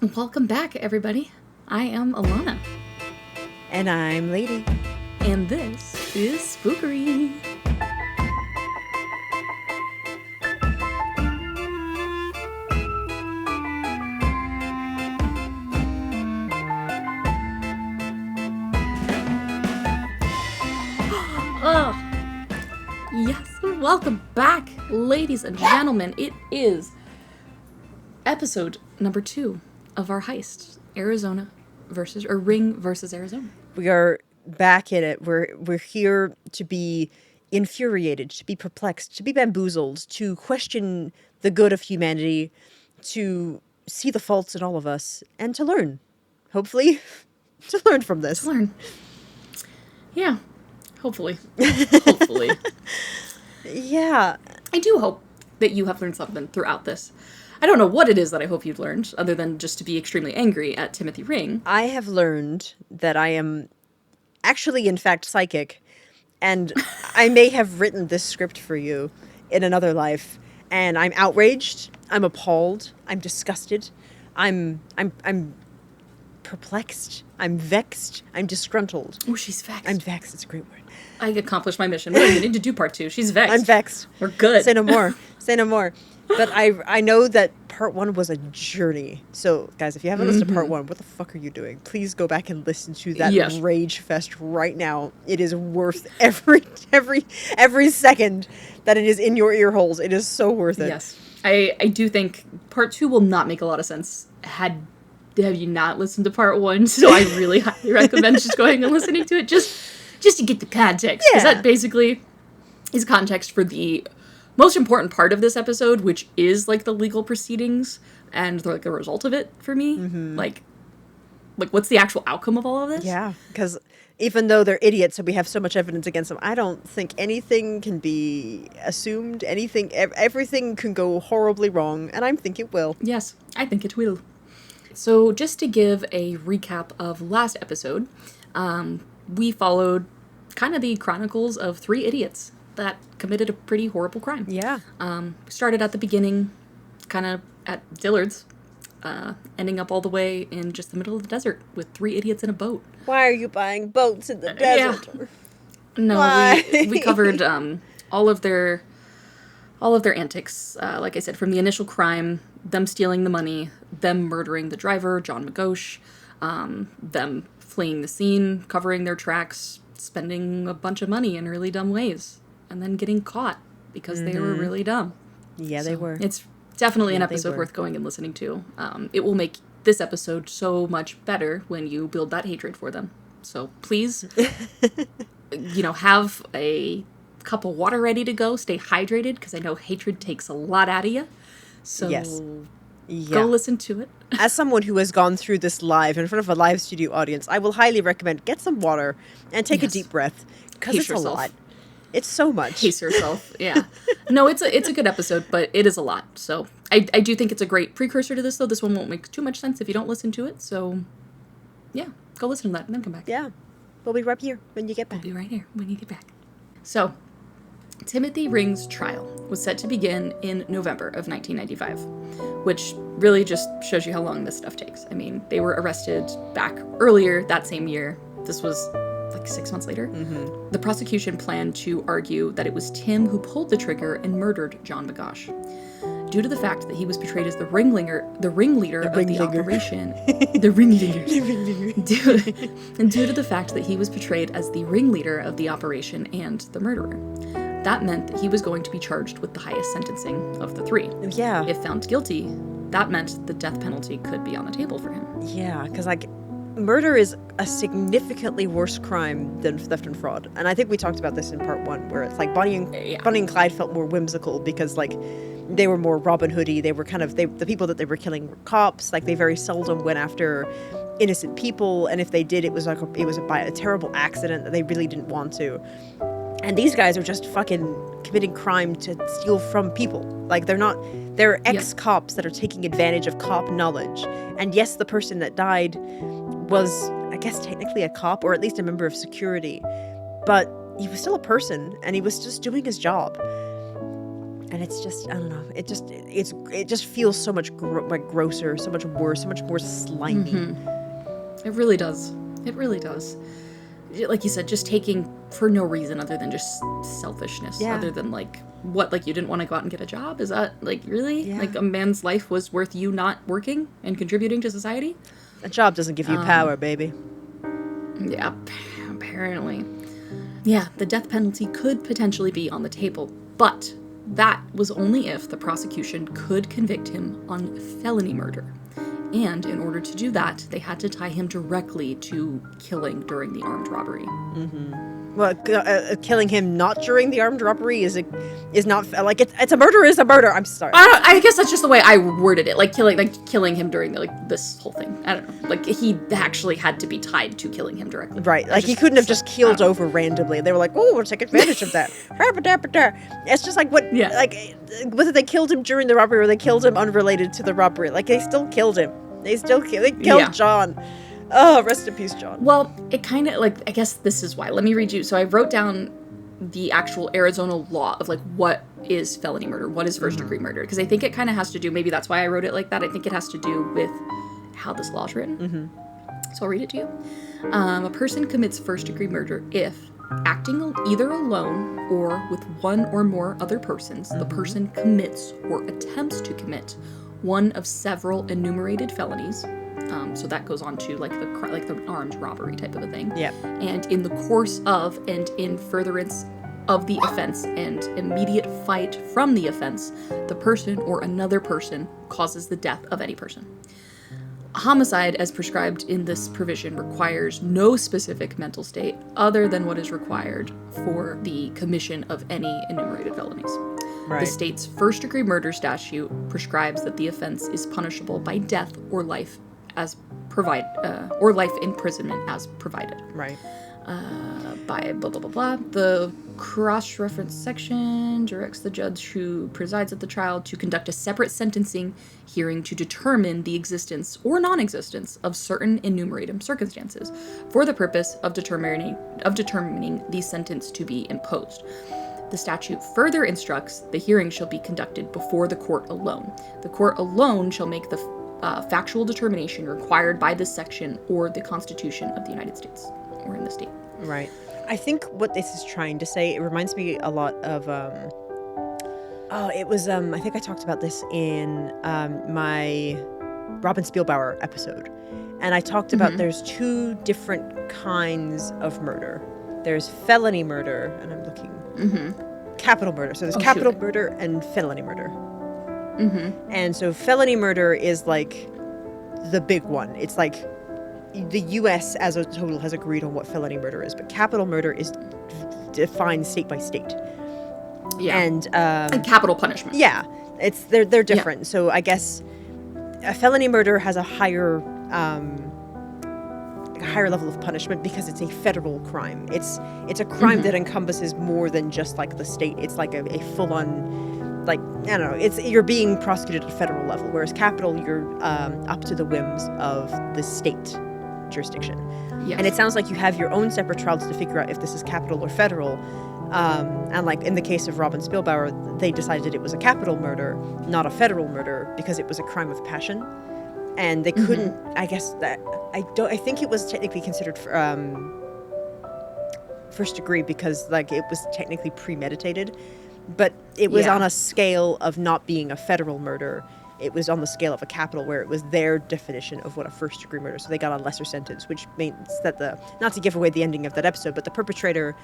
Welcome back, everybody. I am Alana. And I'm Lady. And this is Spookery. Oh, yes. Welcome back, ladies and gentlemen. It is episode number 2 of our Heist, Ring versus Arizona. We are back in it. We're here to be infuriated, to be perplexed, to be bamboozled, to question the good of humanity, to see the faults in all of us, and to learn. Hopefully, to learn from this. To learn. Yeah. Hopefully. Hopefully. Yeah. I do hope that you have learned something throughout this. I don't know what it is that I hope you've learned, other than just to be extremely angry at Timothy Ring. I have learned that I am actually, in fact, psychic, and I may have written this script for you in another life, and I'm outraged, I'm appalled, I'm disgusted, I'm perplexed, I'm vexed, I'm disgruntled. Oh, she's vexed. I'm vexed, it's a great word. I accomplished my mission. We don't even need to do part 2. She's vexed. I'm vexed. We're good. Say no more. Say no more. But I know that part 1 was a journey. So, guys, if you haven't listened to part 1, what the fuck are you doing? Please go back and listen to that rage fest right now. It is worth every second that it is in your ear holes. It is so worth it. Yes. I do think part 2 will not make a lot of sense have you not listened to part 1. So I really highly recommend just going and listening to it just to get the context. Because that basically is context for the most important part of this episode, which is, like, the legal proceedings and, like, the result of it for me. Mm-hmm. Like, what's the actual outcome of all of this? Yeah, because even though they're idiots and we have so much evidence against them, I don't think anything can be assumed. Everything can go horribly wrong, and I think it will. Yes, I think it will. So, just to give a recap of last episode, we followed kind of the chronicles of 3 idiots that committed a pretty horrible crime. Yeah. Started at the beginning, kind of at Dillard's, ending up all the way in just the middle of the desert with 3 idiots in a boat. Why are you buying boats in the desert? Yeah. No, we covered all of their antics. Like I said, from the initial crime, them stealing the money, them murdering the driver, John Magoch, them fleeing the scene, covering their tracks, spending a bunch of money in really dumb ways, and then getting caught because they were really dumb. Yeah, they were. It's definitely an episode worth going and listening to. It will make this episode so much better when you build that hatred for them. So please, have a cup of water ready to go. Stay hydrated, because I know hatred takes a lot out of you. So go listen to it. As someone who has gone through this live in front of a live studio audience, I will highly recommend get some water and take a deep breath, because it's a lot. It's so much. Pace yourself. Yeah. No, it's a good episode, but it is a lot. So I do think it's a great precursor to this, though. This one won't make too much sense if you don't listen to it. So yeah, go listen to that and then come back. Yeah. We'll be right here when you get back. We'll be right here when you get back. So Timothy Ring's trial was set to begin in November of 1995, which really just shows you how long this stuff takes. I mean, they were arrested back earlier that same year. This was like 6 months later. Mm-hmm. The prosecution planned to argue that it was Tim who pulled the trigger and murdered John Magoch. Due to the fact that he was portrayed as the ringleader of the operation. The ringleader. Due to the fact that he was portrayed as the ringleader of the operation and the murderer. That meant that he was going to be charged with the highest sentencing of the 3. Yeah. If found guilty, that meant the death penalty could be on the table for him. Yeah, because, murder is a significantly worse crime than theft and fraud. And I think we talked about this in part 1, where it's like Bonnie and Clyde felt more whimsical because, they were more Robin Hood-y. They were the people that they were killing were cops. They very seldom went after innocent people. And if they did, it was by a terrible accident that they really didn't want to. And these guys are just fucking committing crime to steal from people. They're ex-cops that are taking advantage of cop knowledge. And yes, the person that died was, I guess, technically a cop, or at least a member of security. But he was still a person, and he was just doing his job. And it's just, I don't know, it just feels so much grosser, so much worse, so much more slimy. It really does. It really does. Like you said, just taking for no reason other than just selfishness. Yeah. Other than like, what, like you didn't want to go out and get a job? Is that like really? Yeah. Like a man's life was worth you not working and contributing to society? A job doesn't give you power, baby. Yeah, apparently. Yeah, the death penalty could potentially be on the table, but that was only if the prosecution could convict him on felony murder. And in order to do that, they had to tie him directly to killing during the armed robbery. Well, killing him not during the armed robbery is not like it's a murder is a murder. I'm sorry. I guess that's just the way I worded it. Like killing him during this whole thing. I don't know. Like he actually had to be tied to killing him directly. Right. Like he couldn't have just keeled over randomly. They were like, "Oh, we'll take advantage of that." It's just like what? Yeah. Like whether they killed him during the robbery or they killed him unrelated to the robbery. Like they still killed him. They killed John. Oh, rest in peace, John. Well, it kind of, like, I guess this is why. Let me read you. So I wrote down the actual Arizona law of, like, what is felony murder? What is first-degree murder? Because I think it kind of has to do, maybe that's why I wrote it like that. I think it has to do with how this law is written. So I'll read it to you. A person commits first-degree murder if, acting either alone or with one or more other persons, the person commits or attempts to commit one of several enumerated felonies. So that goes on to like the armed robbery type of a thing. Yeah. And in the course of and in furtherance of the offense and immediate fight from the offense, the person or another person causes the death of any person. Homicide, as prescribed in this provision, requires no specific mental state other than what is required for the commission of any enumerated felonies. Right. The state's first-degree murder statute prescribes that the offense is punishable by death or life or life imprisonment as provided. Right. By blah, blah, blah, blah. The cross-reference section directs the judge who presides at the trial to conduct a separate sentencing hearing to determine the existence or non-existence of certain enumerated circumstances for the purpose of determining the sentence to be imposed. The statute further instructs the hearing shall be conducted before the court alone. The court alone shall make the factual determination required by this section or the Constitution of the United States, or in the state. Right. I think what this is trying to say, it reminds me a lot of, I think I talked about this in my Robin Spielbauer episode. And I talked about there's two different kinds of murder. There's felony murder, and I'm looking, capital murder. So there's capital murder and felony murder. And so felony murder is like the big one. It's like the U.S. as a total has agreed on what felony murder is, but capital murder is defined state by state. Yeah. And capital punishment. Yeah, they're different. Yeah. So I guess a felony murder has a higher level of punishment because it's a federal crime. It's a crime that encompasses more than just like the state. It's like a full on. Like, I don't know, you're being prosecuted at a federal level, whereas capital, you're up to the whims of the state jurisdiction. Yes. And it sounds like you have your own separate trials to figure out if this is capital or federal. And like in the case of Robin Spielbauer, they decided it was a capital murder, not a federal murder, because it was a crime of passion. And they couldn't, I guess that, I think it was technically considered first degree because like it was technically premeditated. But it was on a scale of not being a federal murder. It was on the scale of a capital where it was their definition of what a first-degree murder. So they got a lesser sentence, which means that not to give away the ending of that episode, but the perpetrator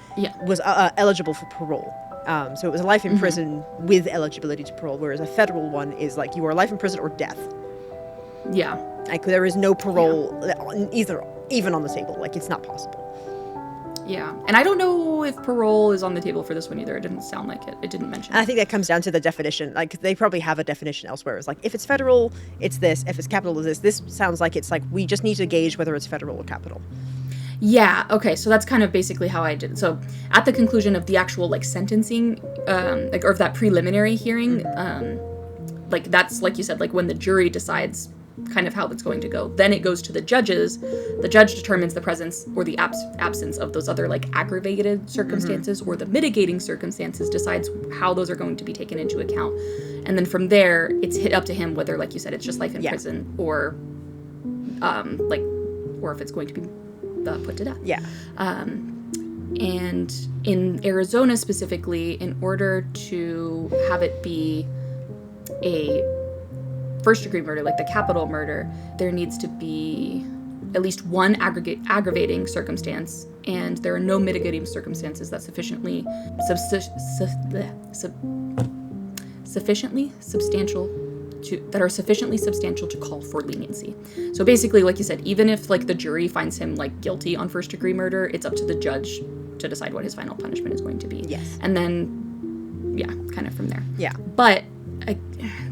was eligible for parole. So it was a life in prison with eligibility to parole, whereas a federal one is like you are life in prison or death. Yeah. Like there is no parole even on the table. Like it's not possible. Yeah, and I don't know if parole is on the table for this one either. It didn't sound like it. It didn't mention it. I think that comes down to the definition. Like, they probably have a definition elsewhere. It's like, if it's federal, it's this. If it's capital, it's this. This sounds like it's like, we just need to gauge whether it's federal or capital. Yeah, okay, so that's kind of basically how I did it. So, at the conclusion of the actual, like, sentencing, or of that preliminary hearing, like, that's, like you said, like, when the jury decides kind of how that's going to go. Then it goes to the judges. The judge determines the presence or the absence of those other like aggravated circumstances or the mitigating circumstances, decides how those are going to be taken into account. And then from there, it's hit up to him whether, like you said, it's just life in prison or or if it's going to be put to death. Yeah. And in Arizona specifically, in order to have it be a first-degree murder, like the capital murder, there needs to be at least one aggravating circumstance, and there are no mitigating circumstances that sufficiently substantial to call for leniency. So basically, like you said, even if like the jury finds him like guilty on first-degree murder, it's up to the judge to decide what his final punishment is going to be. Yes. And then, yeah, kind of from there. Yeah. But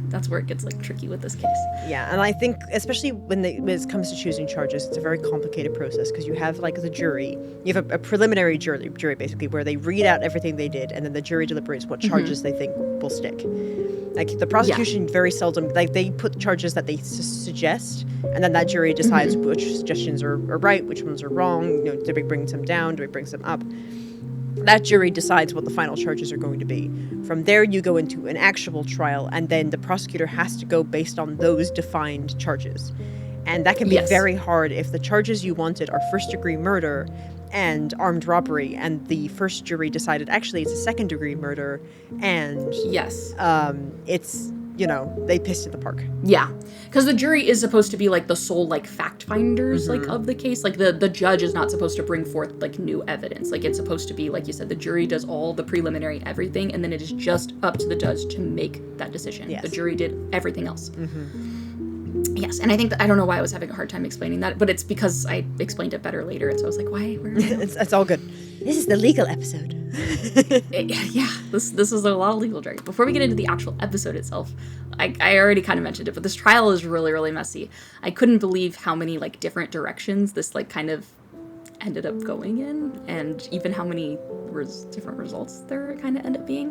that's where it gets like tricky with this case. Yeah, and I think especially when it comes to choosing charges, it's a very complicated process because you have like the jury, you have a preliminary jury basically where they read out everything they did, and then the jury deliberates what charges they think will stick. Like the prosecution very seldom, like they put charges that they suggest, and then that jury decides which suggestions are right, which ones are wrong. You know, do we bring some down? Do we bring some up? That jury decides what the final charges are going to be. From there, you go into an actual trial, and then the prosecutor has to go based on those defined charges. And that can be very hard if the charges you wanted are first-degree murder and armed robbery, and the first jury decided actually it's a second-degree murder, and it's, you know, they pissed at the park. Yeah, because the jury is supposed to be like the sole like fact finders like of the case. Like the judge is not supposed to bring forth like new evidence. Like it's supposed to be, like you said, the jury does all the preliminary everything, and then it is just up to the judge to make that decision. The jury did everything else. Yes, and I think that, I don't know why I was having a hard time explaining that, but it's because I explained it better later, and so I was like, why? Where it's all good. This is the legal episode. Yeah, this is a lot of legal jargon. Before we get into the actual episode itself, I already kind of mentioned it, but this trial is really, really messy. I couldn't believe how many like different directions this like kind of ended up going in, and even how many different results there kind of end up being.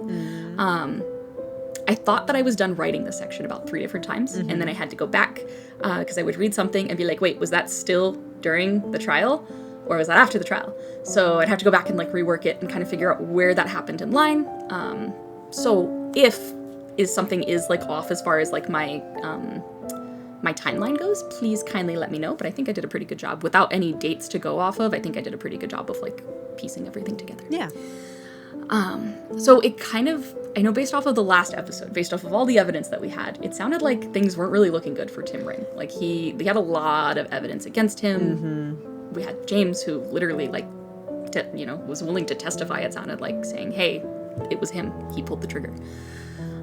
I thought that I was done writing this section about 3 different times, and then I had to go back because I would read something and be like, wait, was that still during the trial? Or was that after the trial? So I'd have to go back and like rework it and kind of figure out where that happened in line. So if something is like off as far as like my timeline goes, please kindly let me know. But I think I did a pretty good job without any dates to go off of. I think I did a pretty good job of like piecing everything together. Yeah. So it kind of, I know based off of the last episode, based off of all the evidence that we had, it sounded like things weren't really looking good for Tim Ring. Like he had a lot of evidence against him. We had James, who literally like, was willing to testify, it sounded like, saying, hey, it was him. He pulled the trigger.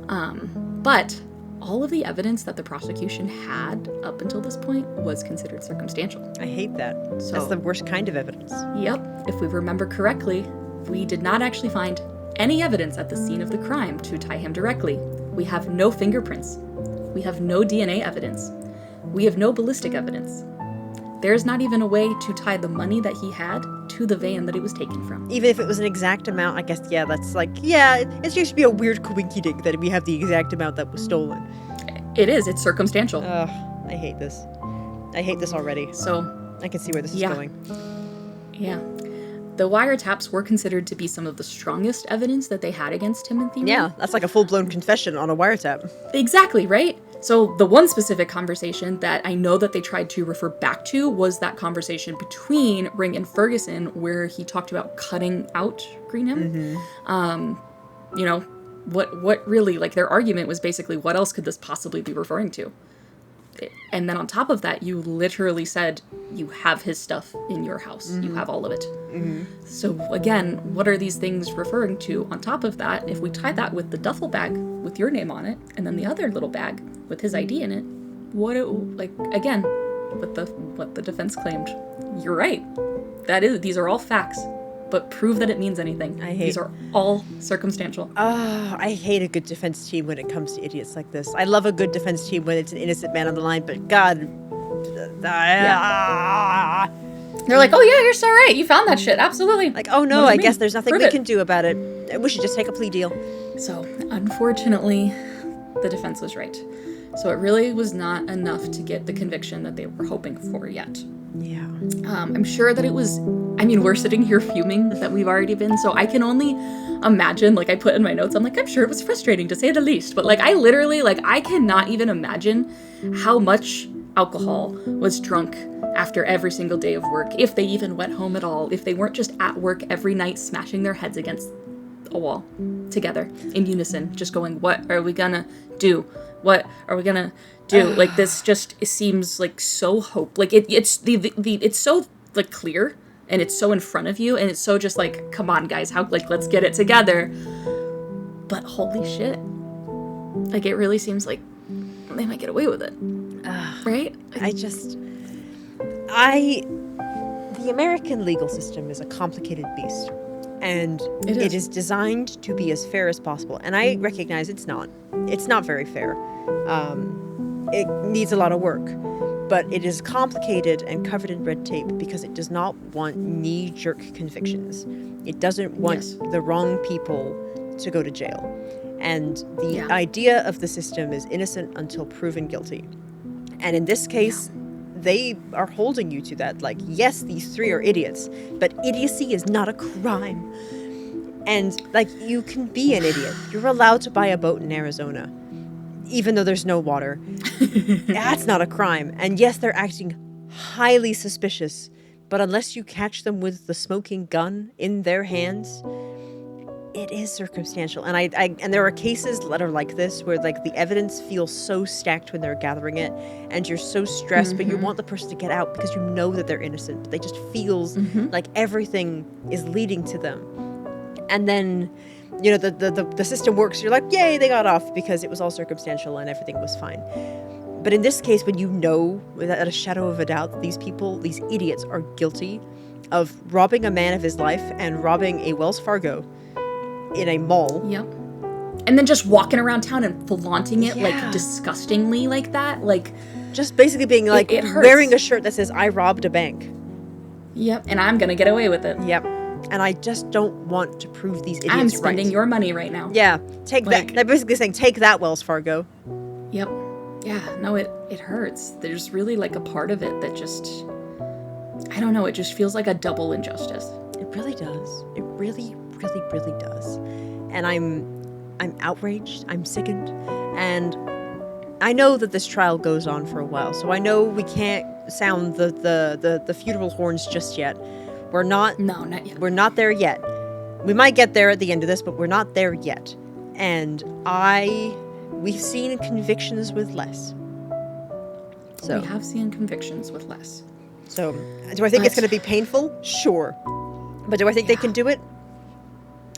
But all of the evidence that the prosecution had up until this point was considered circumstantial. I hate that. So, that's the worst kind of evidence. Yep. If we remember correctly, we did not actually find any evidence at the scene of the crime to tie him directly. We have no fingerprints. We have no DNA evidence. We have no ballistic evidence. There's not even a way to tie the money that he had to the van that it was taken from. Even if it was an exact amount, I guess, that's like, it's just be a weird coinky-dink that we have the exact amount that was stolen. It is. It's circumstantial. Ugh, I hate this. I hate this already. So I can see where this is going. Yeah. The wiretaps were considered to be some of the strongest evidence that they had against Timothy. Yeah, that's like a full-blown confession on a wiretap. Exactly, right? So the one specific conversation that I know that they tried to refer back to was that conversation between Ring and Ferguson, where he talked about cutting out Greenham. What really, like, their argument was basically, what else could this possibly be referring to? And then on top of that, you literally said you have his stuff in your house. You have all of it. So again, what are these things referring to? On top of that, if we tie that with the duffel bag with your name on it, and then the other little bag with his ID in it, what the defense claimed, you're right. These are all facts, but prove that it means anything. These are all circumstantial. I hate a good defense team when it comes to idiots like this. I love a good defense team when it's an innocent man on the line, but God. They're like, oh yeah, you're so right. You found that shit. Absolutely. Like, oh no, I guess there's nothing we can do about it. We should just take a plea deal. So, unfortunately, the defense was right. So it really was not enough to get the conviction that they were hoping for yet. Yeah. I'm sure that it was, I mean, we're sitting here fuming that we've already been, so I can only imagine, like I put in my notes, I'm like, I'm sure it was frustrating to say the least, but like I literally, like I cannot even imagine how much alcohol was drunk after every single day of work, if they even went home at all, if they weren't just at work every night smashing their heads against a wall together in unison, just going, what are we gonna do? What are we gonna do? Like this just, it seems like so like it's it's so like clear and it's so in front of you and it's so just like, come on guys, how, like, let's get it together. But holy shit, like it really seems like they might get away with it. Right? The American legal system is a complicated beast, and it is designed to be as fair as possible. And I recognize it's not very fair. It needs a lot of work, but it is complicated and covered in red tape because it does not want knee-jerk convictions. It doesn't want the wrong people to go to jail. And the idea of the system is innocent until proven guilty. And in this case, they are holding you to that. Like, yes, these three are idiots, but idiocy is not a crime. And, like, you can be an idiot. You're allowed to buy a boat in Arizona, even though there's no water. That's not a crime. And yes, they're acting highly suspicious, but unless you catch them with the smoking gun in their hands, it is circumstantial. And and there are cases that are like this where like the evidence feels so stacked when they're gathering it and you're so stressed, but you want the person to get out because you know that they're innocent. They just feels like everything is leading to them. And then, you know, the system works. You're like, yay, they got off because it was all circumstantial and everything was fine. But in this case, when you know without a shadow of a doubt that these people, these idiots, are guilty of robbing a man of his life and robbing a Wells Fargo in a mall. Yep. And then just walking around town and flaunting it like disgustingly like that. Like, just basically being like, it hurts. wearing a shirt that says, I robbed a bank. Yep. And I'm going to get away with it. Yep. And I just don't want to prove these idiots right. I'm spending your money right now. Yeah. Take that. They're basically saying, take that, Wells Fargo. Yep. Yeah. No, it hurts. There's really like a part of it that just, I don't know. It just feels like a double injustice. It really does. It really, really, really does. And I'm outraged. I'm sickened. And I know that this trial goes on for a while. So I know we can't sound the funeral horns just yet. We're not. No, not yet. We're not there yet. We might get there at the end of this, but we're not there yet. And we've seen convictions with less. So we have seen convictions with less. So do I think it's going to be painful? Sure. But do I think they can do it?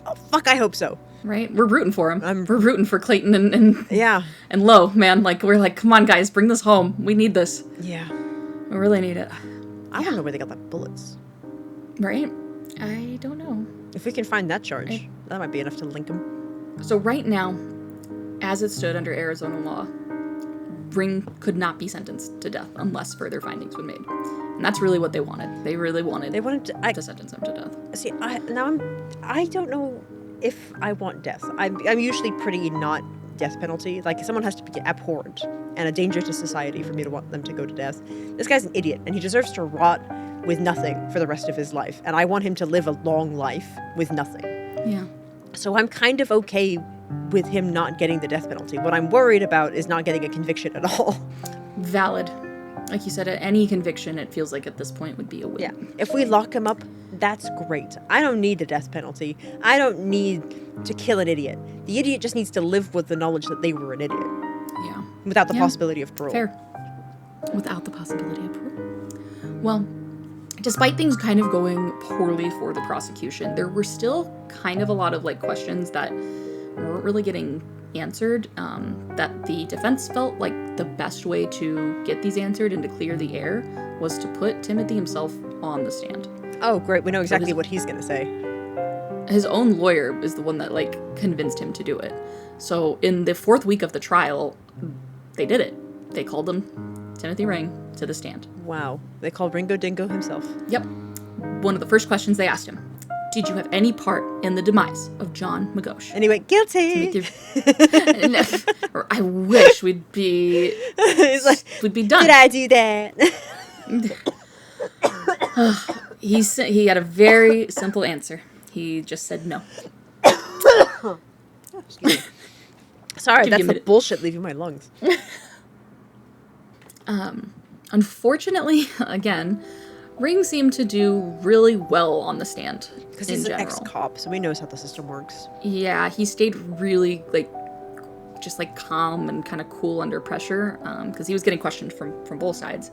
Oh, fuck, I hope so. Right? We're rooting for him. We're rooting for Clayton and Lowe, man. Like, we're like, come on, guys, bring this home. We need this. Yeah. We really need it. I want to know where they got that bullets. Right? I don't know. If we can find that charge, that might be enough to link them. So right now, as it stood under Arizona law, Ring could not be sentenced to death unless further findings were made. And that's really what they wanted. They really wanted to sentence him to death. See, I don't know if I want death. I'm usually pretty not death penalty. Like, someone has to be abhorrent and a danger to society for me to want them to go to death. This guy's an idiot, and he deserves to rot with nothing for the rest of his life. And I want him to live a long life with nothing. Yeah. So I'm kind of okay with him not getting the death penalty. What I'm worried about is not getting a conviction at all. Valid. Like you said, any conviction, it feels like at this point would be a win. Yeah. If we lock him up, that's great. I don't need a death penalty. I don't need to kill an idiot. The idiot just needs to live with the knowledge that they were an idiot. Yeah. Without the possibility of parole. Fair. Without the possibility of parole. Well, despite things kind of going poorly for the prosecution, there were still kind of a lot of like questions that weren't really getting answered, that the defense felt like the best way to get these answered and to clear the air was to put Timothy himself on the stand. Oh, great. We know exactly what he's going to say. His own lawyer is the one that like convinced him to do it. So in the 4th week of the trial, they did it. They called him, Timothy Ring, to the stand. Wow. They called Ringo Dingo himself. Yep. One of the first questions they asked him, did you have any part in the demise of John Magoch? And he went, guilty. I wish we'd be done. Did I do that? He had a very simple answer. He just said no. Sorry, that's the bullshit leaving my lungs. Unfortunately, again, Ring seemed to do really well on the stand. Because he's an ex-cop, so he knows how the system works. Yeah, he stayed really, just calm and kind of cool under pressure, because he was getting questioned from both sides.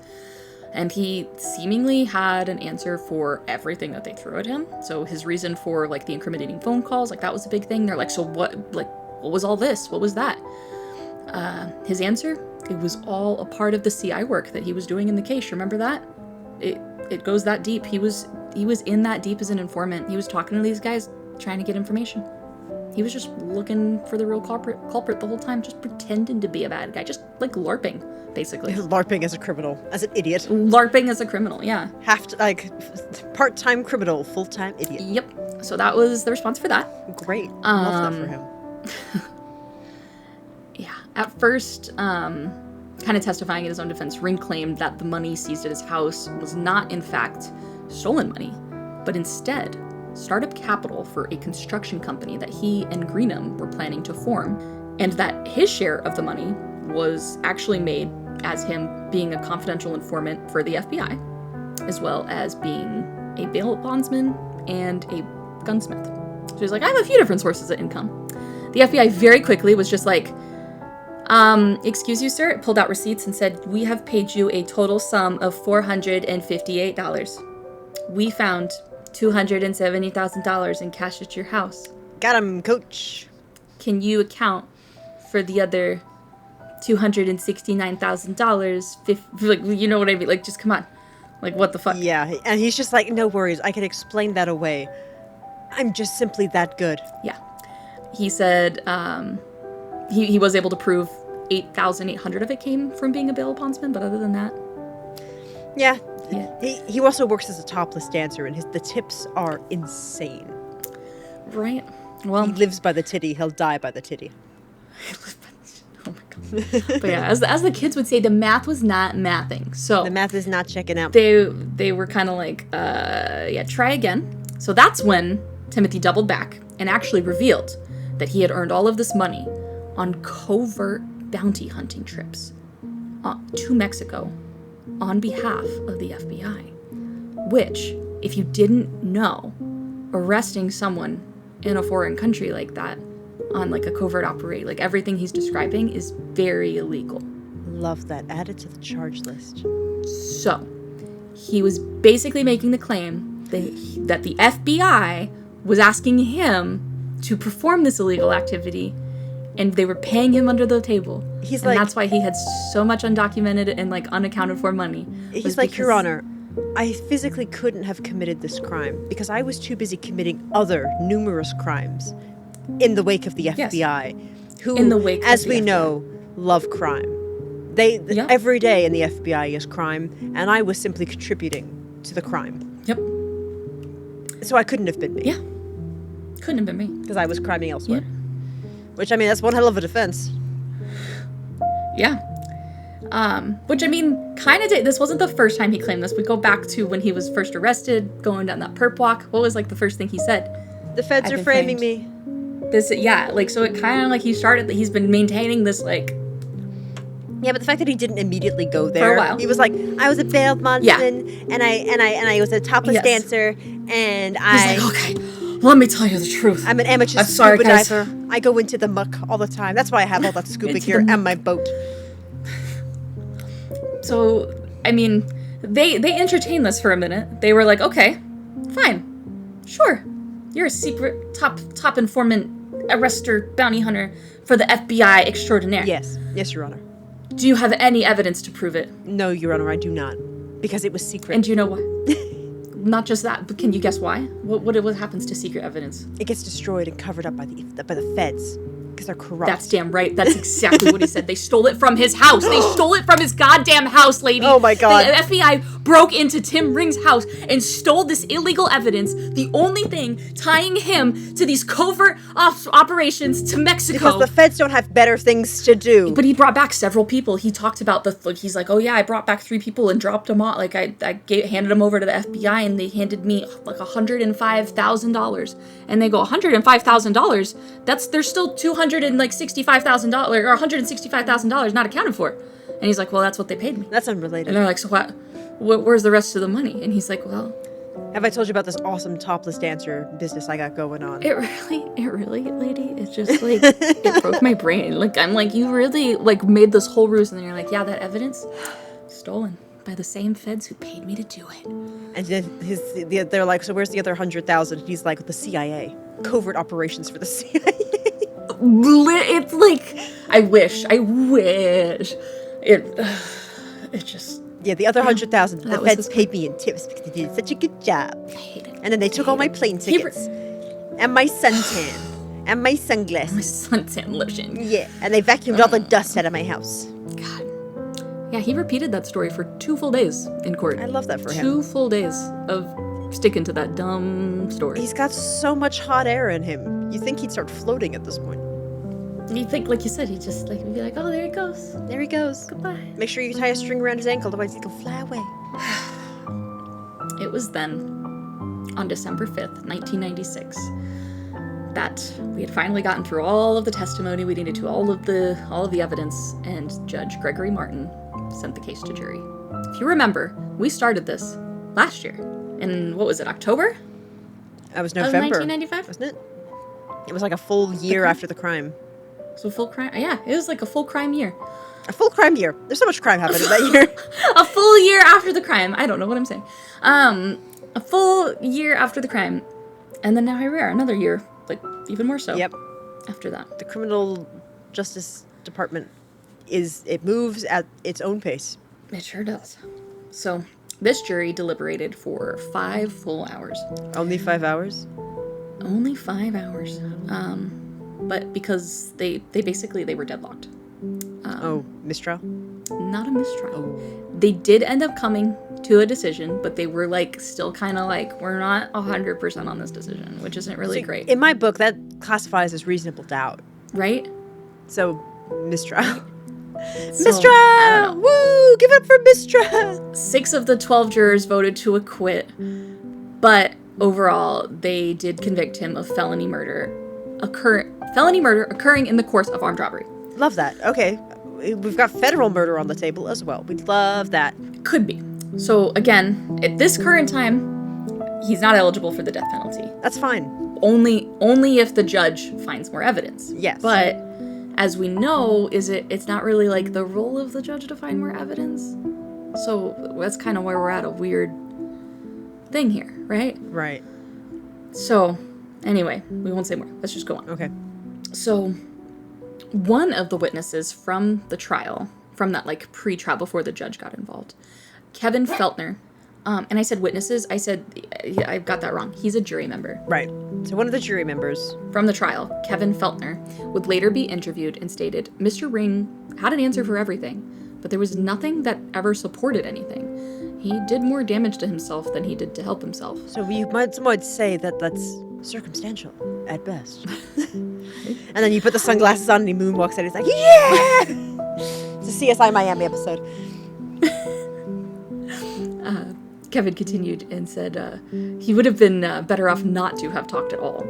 And he seemingly had an answer for everything that they threw at him. So his reason for, the incriminating phone calls, that was a big thing. They're like, so what was all this? What was that? His answer, it was all a part of the CI work that he was doing in the case. Remember that? It goes that deep. He was in that deep as an informant. He was talking to these guys, trying to get information. He was just looking for the real culprit the whole time, just pretending to be a bad guy, just LARPing, basically. LARPing as a criminal, as an idiot. LARPing as a criminal, yeah. Part-time criminal, full-time idiot. Yep. So that was the response for that. Great. Love that for him. Yeah. At first, kind of testifying in his own defense, Ring claimed that the money seized at his house was not, in fact, stolen money, but instead startup capital for a construction company that he and Greenham were planning to form, and that his share of the money was actually made as him being a confidential informant for the FBI, as well as being a bail bondsman and a gunsmith. So he's like, I have a few different sources of income. The FBI very quickly was just like, excuse you, sir, pulled out receipts and said, we have paid you a total sum of $458. We found $270,000 in cash at your house. Got him, coach. Can you account for the other $269,000? You know what I mean? Just come on. What the fuck? Yeah, and he's just like, no worries, I can explain that away. I'm just simply that good. Yeah. He said he was able to prove 8,800 of it came from being a bail bondsman, but other than that... Yeah. He also works as a topless dancer, and the tips are insane. Right. Well, he lives by the titty. He'll die by the titty. Oh my god. But yeah, as the kids would say, the math was not mathing. So the math is not checking out. They were kind of like, try again. So that's when Timothy doubled back and actually revealed that he had earned all of this money on covert bounty hunting trips to Mexico on behalf of the FBI, which, if you didn't know, arresting someone in a foreign country like that on a covert operate, everything he's describing is very illegal. Love that. Add it to the charge list. So, he was basically making the claim that the FBI was asking him to perform this illegal activity, and they were paying him under the table. And that's why he had so much undocumented and unaccounted for money. He's like, Your Honor, I physically couldn't have committed this crime because I was too busy committing other numerous crimes in the wake of the FBI, who, as we know, love crime. Every day in the FBI is crime, and I was simply contributing to the crime. Yep. So I couldn't have been me. Yeah. Couldn't have been me. Because I was criming elsewhere. Yeah. Which, that's one hell of a defense. Yeah. Which, kind of did. This wasn't the first time he claimed this. We go back to when he was first arrested, going down that perp walk. What was, the first thing he said? The feds are framing me. So it kind of he's been maintaining this, Yeah, but the fact that he didn't immediately go there. For a while. He was like, I was a bail bondsman, and I was a topless dancer, and He's like, okay, let me tell you the truth. I'm an amateur scuba diver. I go into the muck all the time. That's why I have all that scuba gear and my boat. So, they entertained this for a minute. They were like, okay, fine, sure. You're a secret top informant, arrester, bounty hunter for the FBI extraordinaire. Yes, Your Honor. Do you have any evidence to prove it? No, Your Honor, I do not. Because it was secret. And do you know why? Not just that, but can you guess why? What happens to secret evidence? It gets destroyed and covered up by the feds. Because they're corrupt. That's damn right. That's exactly what he said. They stole it from his house. They stole it from his goddamn house, lady. Oh my god. The FBI broke into Tim Ring's house and stole this illegal evidence, the only thing tying him to these covert operations to Mexico. Because the feds don't have better things to do. But he brought back several people. He talked about he's like, oh yeah, I brought back 3 people and dropped them off. Like I handed them over to the FBI and they handed me like $105,000. And they go, $105,000? There's still $265,000 or $165,000 not accounted for. And he's like, well, that's what they paid me. That's unrelated. And they're like, so what? Where's the rest of the money? And he's like, well, have I told you about this awesome topless dancer business I got going on? It really, lady, it's just like, it broke my brain. Like, I'm like, you really, like, made this whole ruse, and then you're like, yeah, that evidence, stolen by the same feds who paid me to do it. And then they're like, so where's the other 100,000? He's like, the CIA. Covert operations for the CIA. It's like, I wish. It just... Yeah, the other 100,000, the feds paid me in tips because they did such a good job. I hate it. And then they took all my plane tickets. And my suntan. And my sunglasses. My suntan lotion. Yeah, and they vacuumed all the dust out of my house. God. Yeah, he repeated that story for 2 full days in court. I love that for him. 2 full days of sticking to that dumb story. He's got so much hot air in him. You think he'd start floating at this point. You think, like you said, he'd just like be like, oh, there he goes. There he goes. Goodbye. Make sure you tie a string around his ankle, otherwise he can fly away. It was then, on December 5th, 1996, that we had finally gotten through all of the testimony we needed to, all of the evidence, and Judge Gregory Martin sent the case to jury. If you remember, we started this last year. In, what was it, October? That was November. Of 1995? Wasn't it? It was like a full year after the crime. So full crime? Yeah, it was like a full crime year. A full crime year. There's so much crime happening that year. A full year after the crime. I don't know what I'm saying. A full year after the crime. And then now here we are, another year, like even more so. Yep. After that. The criminal justice department it moves at its own pace. It sure does. So this jury deliberated for 5 full hours. Only 5 hours? Only 5 hours. But because they were deadlocked. Mistrial? Not a mistrial. Oh. They did end up coming to a decision, but they were like still kind of like, we're not 100% on this decision, which isn't really great. In my book, that classifies as reasonable doubt. Right? So, mistrial. So, mistrial! I don't know. Woo! Give it up for mistrial! 6 of the 12 jurors voted to acquit, but overall, they did convict him of felony murder occurring in the course of armed robbery. Love that. Okay. We've got federal murder on the table as well. We'd love that. Could be. So again, at this current time, he's not eligible for the death penalty. That's fine. Only if the judge finds more evidence. Yes. But as we know, it's not really like the role of the judge to find more evidence. So that's kind of where we're at, a weird thing here, right? Right. So anyway, we won't say more. Let's just go on. Okay. So one of the witnesses from the trial, from that like pre-trial before the judge got involved, Kevin Feltner, and I said witnesses, I got that wrong. He's a jury member. Right. So one of the jury members From the trial, Kevin Feltner, would later be interviewed and stated, Mr. Ring had an answer for everything, but there was nothing that ever supported anything. He did more damage to himself than he did to help himself. So some might say that that's circumstantial at best. And then you put the sunglasses on and he moonwalks and he's like, yeah! It's a CSI Miami episode. Kevin continued and said he would have been better off not to have talked at all.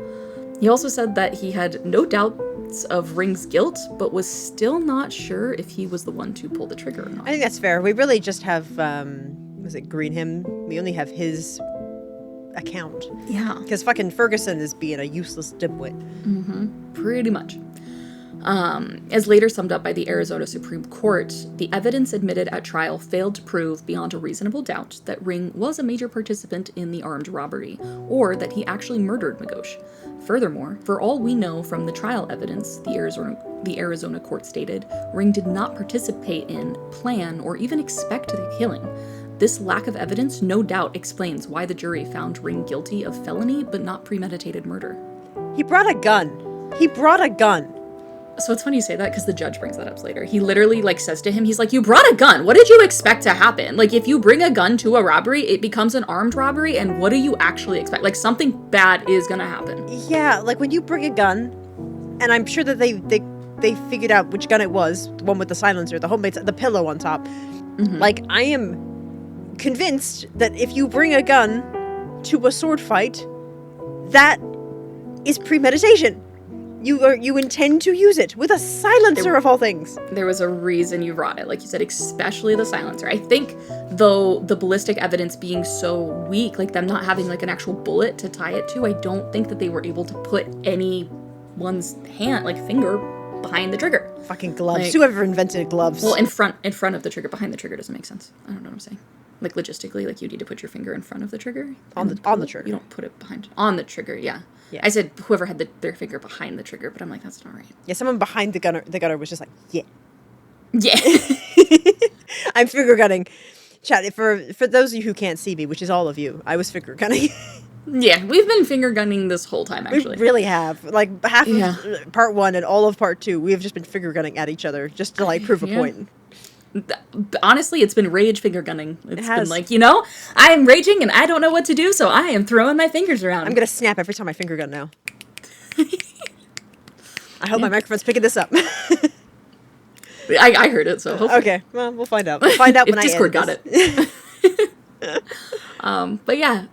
He also said that he had no doubts of Ring's guilt, but was still not sure if he was the one to pull the trigger or not. I think that's fair. We really just have, was it Greenham? We only have his account. Yeah. Because fucking Ferguson is being a useless dimwit. Mm-hmm. Pretty much. As later summed up by the Arizona Supreme Court, the evidence admitted at trial failed to prove beyond a reasonable doubt that Ring was a major participant in the armed robbery, or that he actually murdered Magoch. Furthermore, for all we know from the trial evidence, the Arizona court stated, Ring did not participate in, plan, or even expect the killing. This lack of evidence no doubt explains why the jury found Ring guilty of felony but not premeditated murder. He brought a gun. So it's funny you say that because the judge brings that up later. He literally like says to him, he's like, you brought a gun. What did you expect to happen? Like, if you bring a gun to a robbery, it becomes an armed robbery. And what do you actually expect? Like, something bad is going to happen. Yeah, like when you bring a gun, and I'm sure that they figured out which gun it was, the one with the silencer, the homemade, the pillow on top. Mm-hmm. Like, I am convinced that if you bring a gun to a sword fight, that is premeditation. You intend to use it with a silencer of all things. There was a reason you brought it, like you said, especially the silencer. I think, though, the ballistic evidence being so weak, like them not having like an actual bullet to tie it to, I don't think that they were able to put anyone's hand, like finger, behind the trigger. Fucking gloves. Like, whoever invented gloves. Well, in front of the trigger. Behind the trigger doesn't make sense. I don't know what I'm saying. Like, logistically, like, you need to put your finger in front of the trigger. On the trigger. You don't put it behind. On the trigger, yeah. Yeah. I said whoever had their finger behind the trigger, but I'm like, that's not right. Yeah, someone behind the gunner was just like, yeah. Yeah. I'm finger gunning. Chat, for those of you who can't see me, which is all of you, I was finger gunning. Yeah, we've been finger gunning this whole time, actually. We really have. Like, half of part 1 and all of part 2, we have just been finger gunning at each other just to, like, prove a point. Honestly, it's been rage finger gunning. It's been like, I am raging and I don't know what to do, so I am throwing my fingers around. I'm going to snap every time I finger gun now. I hope my microphone's picking this up. I heard it, so hopefully. Okay, well, we'll find out. We'll find out when if Discord got it. But yeah,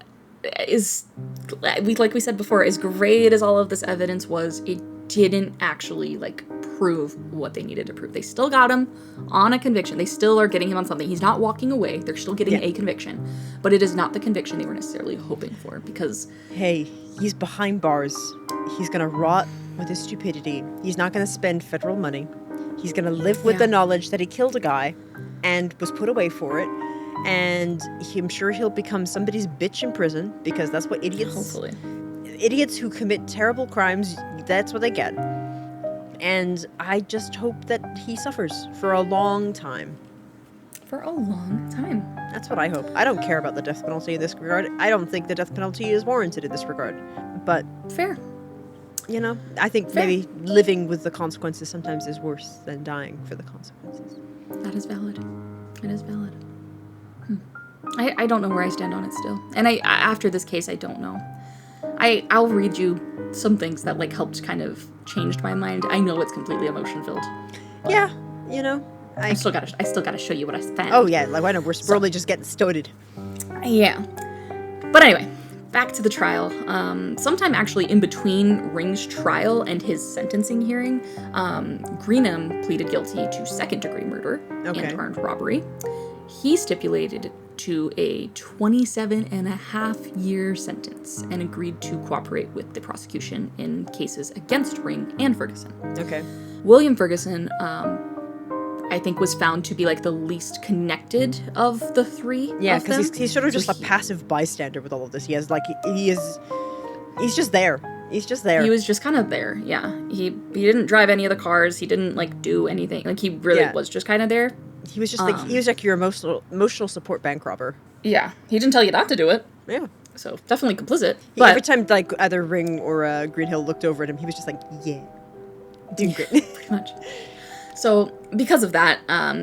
like we said before, as great as all of this evidence was, it didn't actually like prove what they needed to prove. They still got him on a conviction. They still are getting him on something. He's not walking away. They're still getting a conviction, but it is not the conviction they were necessarily hoping for because hey, he's behind bars. He's gonna rot with his stupidity. He's not gonna spend federal money. He's gonna live with the knowledge that he killed a guy and was put away for it. And I'm sure he'll become somebody's bitch in prison because that's what idiots... Hopefully. Idiots who commit terrible crimes, that's what they get. And I just hope that he suffers for a long time. For a long time. That's what I hope. I don't care about the death penalty in this regard. I don't think the death penalty is warranted in this regard. But... Fair. I think maybe living with the consequences sometimes is worse than dying for the consequences. That is valid. It is valid. I don't know where I stand on it still. And after this case, I don't know. I'll read you some things that like helped kind of changed my mind. I know it's completely emotion filled. Yeah, I still gotta show you what I found. Oh yeah, like why not? We're really just getting started. Yeah. But anyway, back to the trial. Sometime actually in between Ring's trial and his sentencing hearing, Greenham pleaded guilty to second-degree murder and armed robbery. He stipulated to a 27.5-year sentence and agreed to cooperate with the prosecution in cases against Ring and Ferguson. Okay. William Ferguson, I think, was found to be like the least connected of the three. Yeah, because he's sort of just a passive bystander with all of this. He has like he's just there. He's just there. He was just kind of there. Yeah. He didn't drive any of the cars. He didn't like do anything. Like he really was just kind of there. He was just he was like your emotional support bank robber. Yeah. He didn't tell you not to do it. Yeah. So definitely complicit. But every time like either Ring or Greenhill looked over at him, he was just like, yeah. Doing great. Pretty much. So because of that,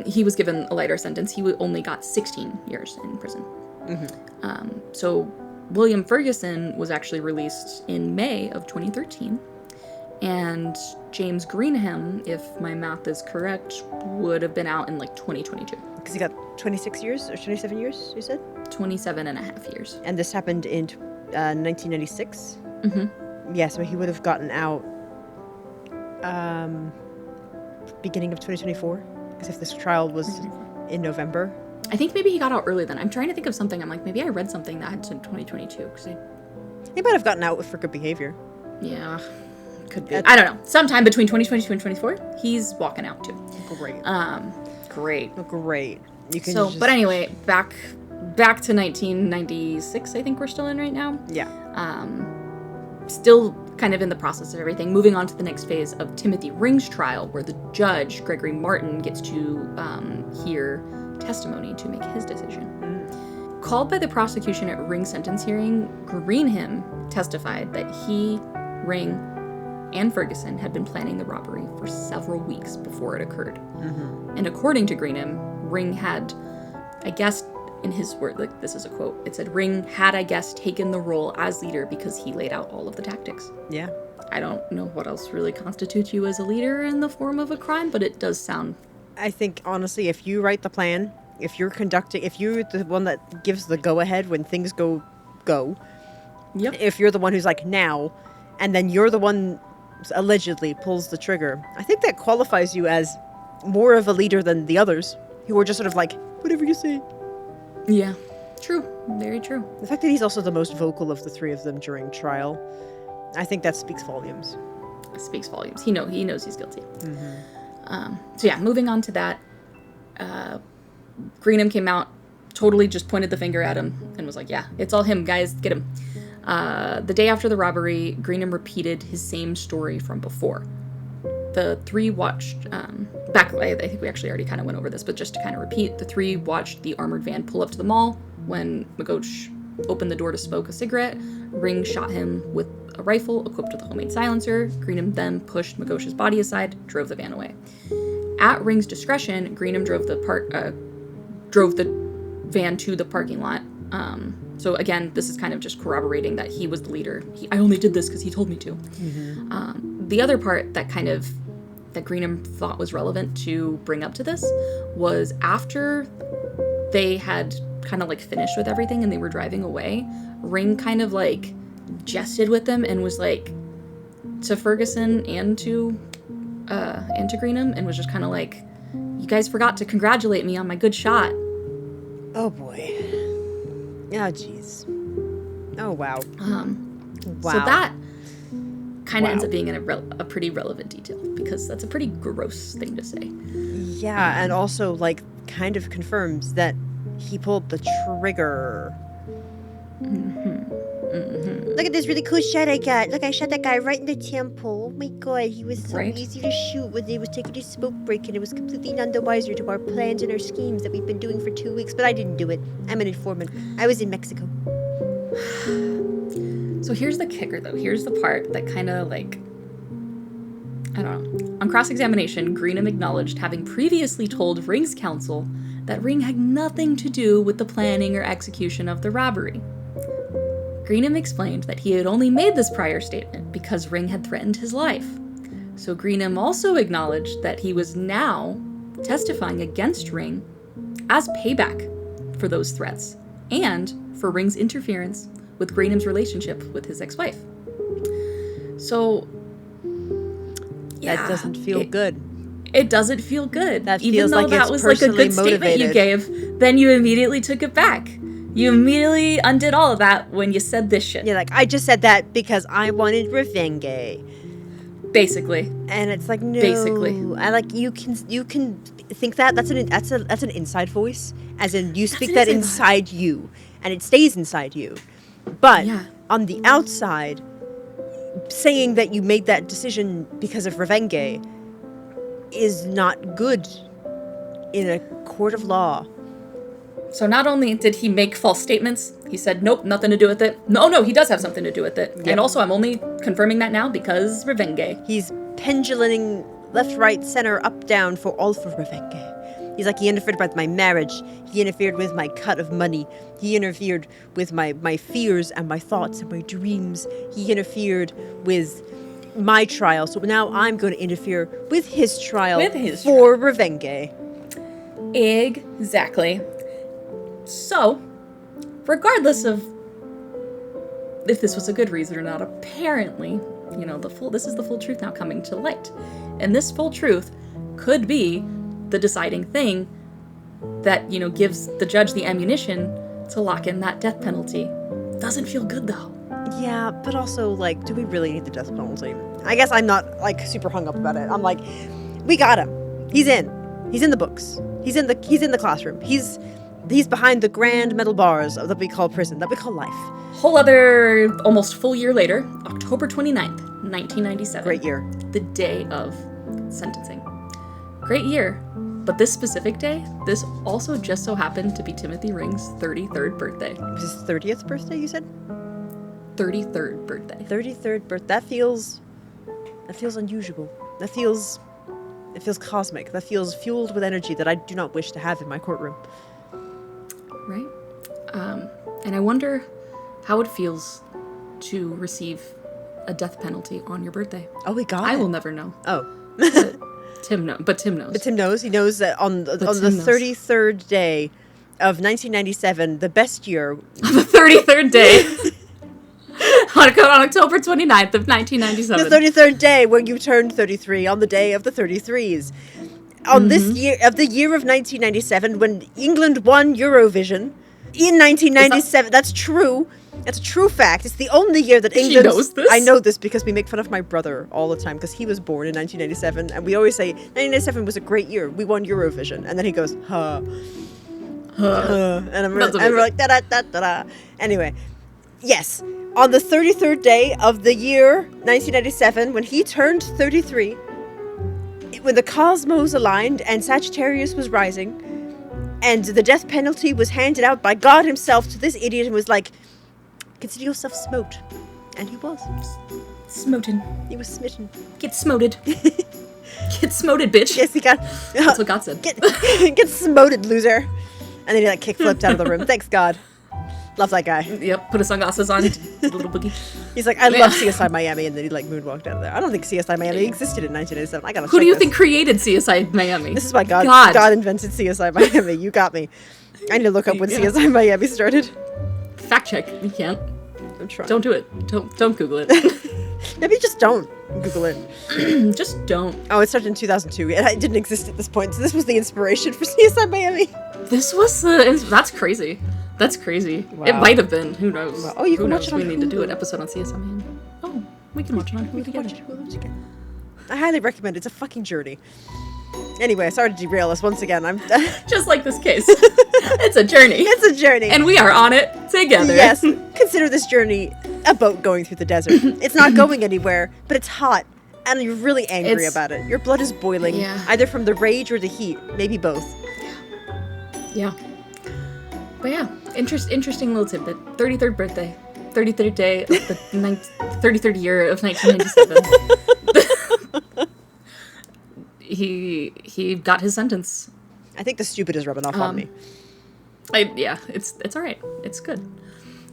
he was given a lighter sentence. He only got 16 years in prison. Mm-hmm. So William Ferguson was actually released in May of 2013. And James Greenham, if my math is correct, would have been out in like 2022. Because he got 26 years or 27 years, you said? 27 and a half years. And this happened in 1996? Mm-hmm. Yeah, so he would have gotten out beginning of 2024? Because if this trial was in November. I think maybe he got out early then. I'm trying to think of something. I'm like, maybe I read something that had said 2022. He might have gotten out for good behavior. Yeah. Could be. I don't know. Sometime between 2022 and 2024, he's walking out too. Great. Great. Oh, great. You can but anyway, back to 1996, I think we're still in right now. Yeah. Still kind of in the process of everything. Moving on to the next phase of Timothy Ring's trial, where the judge, Gregory Martin, gets to hear testimony to make his decision. Called by the prosecution at Ring's sentence hearing, Greenham testified that he, Ring, and Ferguson had been planning the robbery for several weeks before it occurred. And according to Greenham, Ring had, I guess, in his word, like this is a quote, it said, Ring had, I guess, taken the role as leader because he laid out all of the tactics. Yeah. I don't know what else really constitutes you as a leader in the form of a crime, but it does sound... I think, honestly, if you write the plan, if you're the one that gives the go-ahead when things go, Yep. if you're the one who's like, now, and then you're the one allegedly pulls the trigger, I think that qualifies you as more of a leader than the others, who are just sort of like, whatever you say. Yeah. True. Very true. The fact that he's also the most vocal of the three of them during trial, I think that speaks volumes. It speaks volumes. He knows he's guilty. So yeah, moving on to that, Greenham came out, totally just pointed the finger at him and was like, yeah, it's all him, guys, get him. The day after the robbery, Greenham repeated his same story from before. The three watched, I think we actually already kind of went over this, but just to kind of repeat, the three watched the armored van pull up to the mall. When Magoch opened the door to smoke a cigarette, Ring shot him with a rifle equipped with a homemade silencer. Greenham then pushed Magoch's body aside, drove the van away. At Ring's discretion, Greenham drove the van to the parking lot. So again, this is kind of just corroborating that he was the leader. I only did this because he told me to. The other part that Greenham thought was relevant to bring up to this was after they had kind of like finished with everything and they were driving away, Ring kind of like jested with them and was like to Ferguson and to Greenham and was just kind of like, you guys forgot to congratulate me on my good shot. Oh boy. Oh jeez. Oh wow. So that kind of ends up being a pretty relevant detail because that's a pretty gross thing to say. Yeah, and also like kind of confirms that he pulled the trigger. Look at this really cool shot I got. Look, I shot that guy right in the temple. Oh my god, he was so easy to shoot when he was taking his smoke break, and it was completely none the wiser to our plans and our schemes that we've been doing for 2 weeks, but I didn't do it. I'm an informant. I was in Mexico. So here's the kicker, though. Here's the part that kind of like, I don't know. On cross-examination, Greenham acknowledged having previously told Ring's counsel that Ring had nothing to do with the planning or execution of the robbery. Greenham explained that he had only made this prior statement because Ring had threatened his life. So Greenham also acknowledged that he was now testifying against Ring as payback for those threats and for Ring's interference with Greenham's relationship with his ex-wife. So, yeah, that doesn't feel good. It doesn't feel good. That Even feels though like that it's was like a good statement motivated. you gave, then you immediately took it back. You immediately undid all of that when you said this shit. Yeah, like, I just said that because I wanted revenge. Basically. And it's like, no. Basically. I like, you can think that that's an inside voice, as in you speak that inside you, and it stays inside you. But on the outside, saying that you made that decision because of revenge is not good in a court of law. So not only did he make false statements, he said, nope, nothing to do with it. No, he does have something to do with it. Yep. And also, I'm only confirming that now because revenge. He's pendulating left, right, center, up, down for all for revenge. He's like, he interfered with my marriage. He interfered with my cut of money. He interfered with my fears and my thoughts and my dreams. He interfered with my trial. So now I'm going to interfere with his trial for revenge. Exactly. So, regardless of if this was a good reason or not, apparently, this is the full truth now coming to light. And this full truth could be the deciding thing that, gives the judge the ammunition to lock in that death penalty. Doesn't feel good, though. Yeah, but also, like, do we really need the death penalty? I guess I'm not, like, super hung up about it. I'm like, we got him. He's in. He's in the books. He's in the classroom. He's behind the grand metal bars that we call prison, that we call life. Whole other almost full year later, October 29th, 1997. Great year. The day of sentencing. Great year. But this specific day, this also just so happened to be Timothy Ring's 33rd birthday. It was his 30th birthday, you said? 33rd birthday. 33rd birthday. That feels That feels unusual. It feels cosmic. That feels fueled with energy that I do not wish to have in my courtroom. Right? And I wonder how it feels to receive a death penalty on your birthday. Oh, we got it. I will never know. Oh. Tim knows. But Tim knows. He knows that on the 33rd day of 1997, the best year. On the 33rd day. on October 29th of 1997. The 33rd day when you turned 33, on the day of the 33s. On this year of 1997, when England won Eurovision, in 1997, that's true. That's a true fact. It's the only year that England... She knows this? I know this because we make fun of my brother all the time because he was born in 1997, and we always say, 1997 was a great year. We won Eurovision. And then he goes, huh. And we're like, da-da-da-da-da. Anyway, yes. On the 33rd day of the year 1997, when he turned 33, when the cosmos aligned and Sagittarius was rising, and the death penalty was handed out by God himself to this idiot and was like, consider yourself smote. And he was. Smoten. He was smitten. Get smoted. Get smoted, bitch. Yes, he got... That's what God said. Get smoted, loser. And then he like kick-flipped out of the room. Thanks, God. Love that guy. Yep, put his sunglasses on. Little boogie. He's like, I love CSI Miami, and then he like moonwalked out of there. I don't think CSI Miami existed in 1987. I gotta Who check do you this. think created CSI Miami? This is why God invented CSI Miami. You got me. I need to look up when CSI Miami started. Fact check. You can't. I'm trying. Don't do it. Don't Google it. Maybe just don't Google it. Just don't. Oh, it started in 2002, and it didn't exist at this point, so this was the inspiration for CSI Miami. This was the... That's crazy. That's crazy. Wow. It might have been. Who knows? Wow. Oh, you can watch it on We need to do Hulu. an episode on CSI Miami. Oh, we can watch it on Hulu together. I highly recommend it. It's a fucking journey. Anyway, sorry to derail us once again. I'm Just like this case. It's a journey. It's a journey. And we are on it together. Yes. Consider this journey a boat going through the desert. It's not going anywhere, but it's hot. And you're really angry about it. Your blood is boiling. Yeah. Either from the rage or the heat. Maybe both. Yeah. But yeah, interesting little tidbit. 33rd birthday. 33rd day of the 33rd year of 1997. He got his sentence. I think the stupid is rubbing off on me. It's all right. It's good.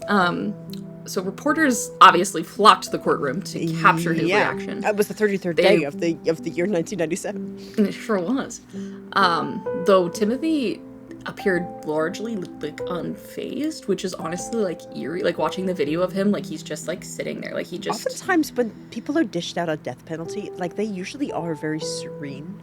So reporters obviously flocked to the courtroom to capture his reaction. That was the 33rd day of the year 1997. And it sure was. Though Timothy appeared largely like unfazed, which is honestly like eerie. Like watching the video of him, like he's just like sitting there, like he just. Oftentimes when people are dished out a death penalty, like they usually are very serene.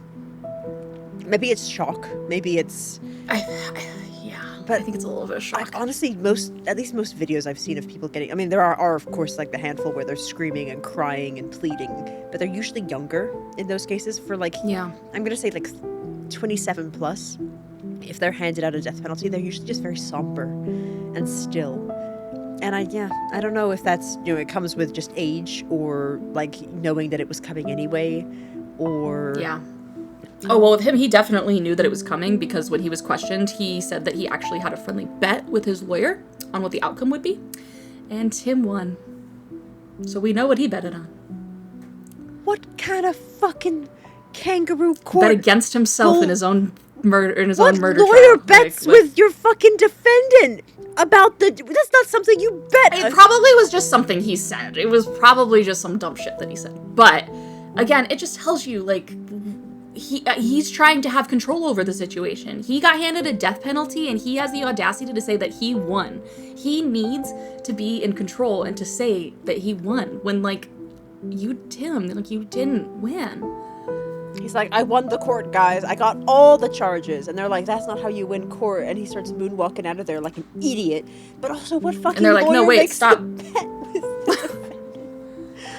Maybe it's shock. Maybe it's. But I think it's a little bit of shock. Honestly, most videos I've seen of people getting. I mean, there are of course like the handful where they're screaming and crying and pleading, but they're usually younger in those cases. For like, I'm gonna say like 27 plus. If they're handed out a death penalty, they're usually just very somber and still. And I don't know if that's, it comes with just age or like knowing that it was coming anyway, or Oh, well, with him, he definitely knew that it was coming because when he was questioned, he said that he actually had a friendly bet with his lawyer on what the outcome would be. And Tim won. So we know what he betted on. What kind of fucking kangaroo court? Bet against himself in his own murder, What murder lawyer trial. bets with your fucking defendant about the... That's not something you bet. It probably was just something he said. It was probably just some dumb shit that he said. But, again, it just tells you, like... He's trying to have control over the situation. He got handed a death penalty, and he has the audacity to say that he won. He needs to be in control and to say that he won when, like, Tim, like, you didn't win. He's like, I won the court, guys. I got all the charges. And they're like, that's not how you win court. And he starts moonwalking out of there like an idiot. But also, what fucking and they're like, lawyer no, wait, makes stop. the bet with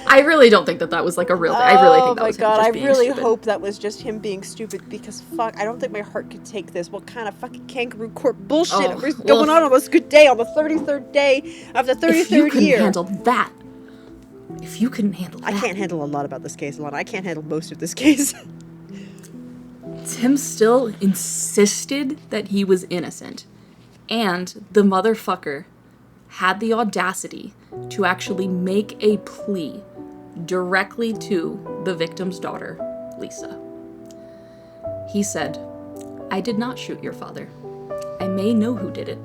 I really don't think that was like a real thing. I really think that was him just being I really stupid. hope that was just him being stupid because fuck, I don't think my heart could take this. What kind of fucking kangaroo court bullshit is going on this good day on the 33rd day of the 33rd year? If you couldn't handle that. If you couldn't handle that. I can't handle a lot about this case, Alana. I can't handle most of this case. Tim still insisted that he was innocent. And the motherfucker had the audacity to actually make a plea directly to the victim's daughter, Lisa. He said, "I did not shoot your father. I may know who did it.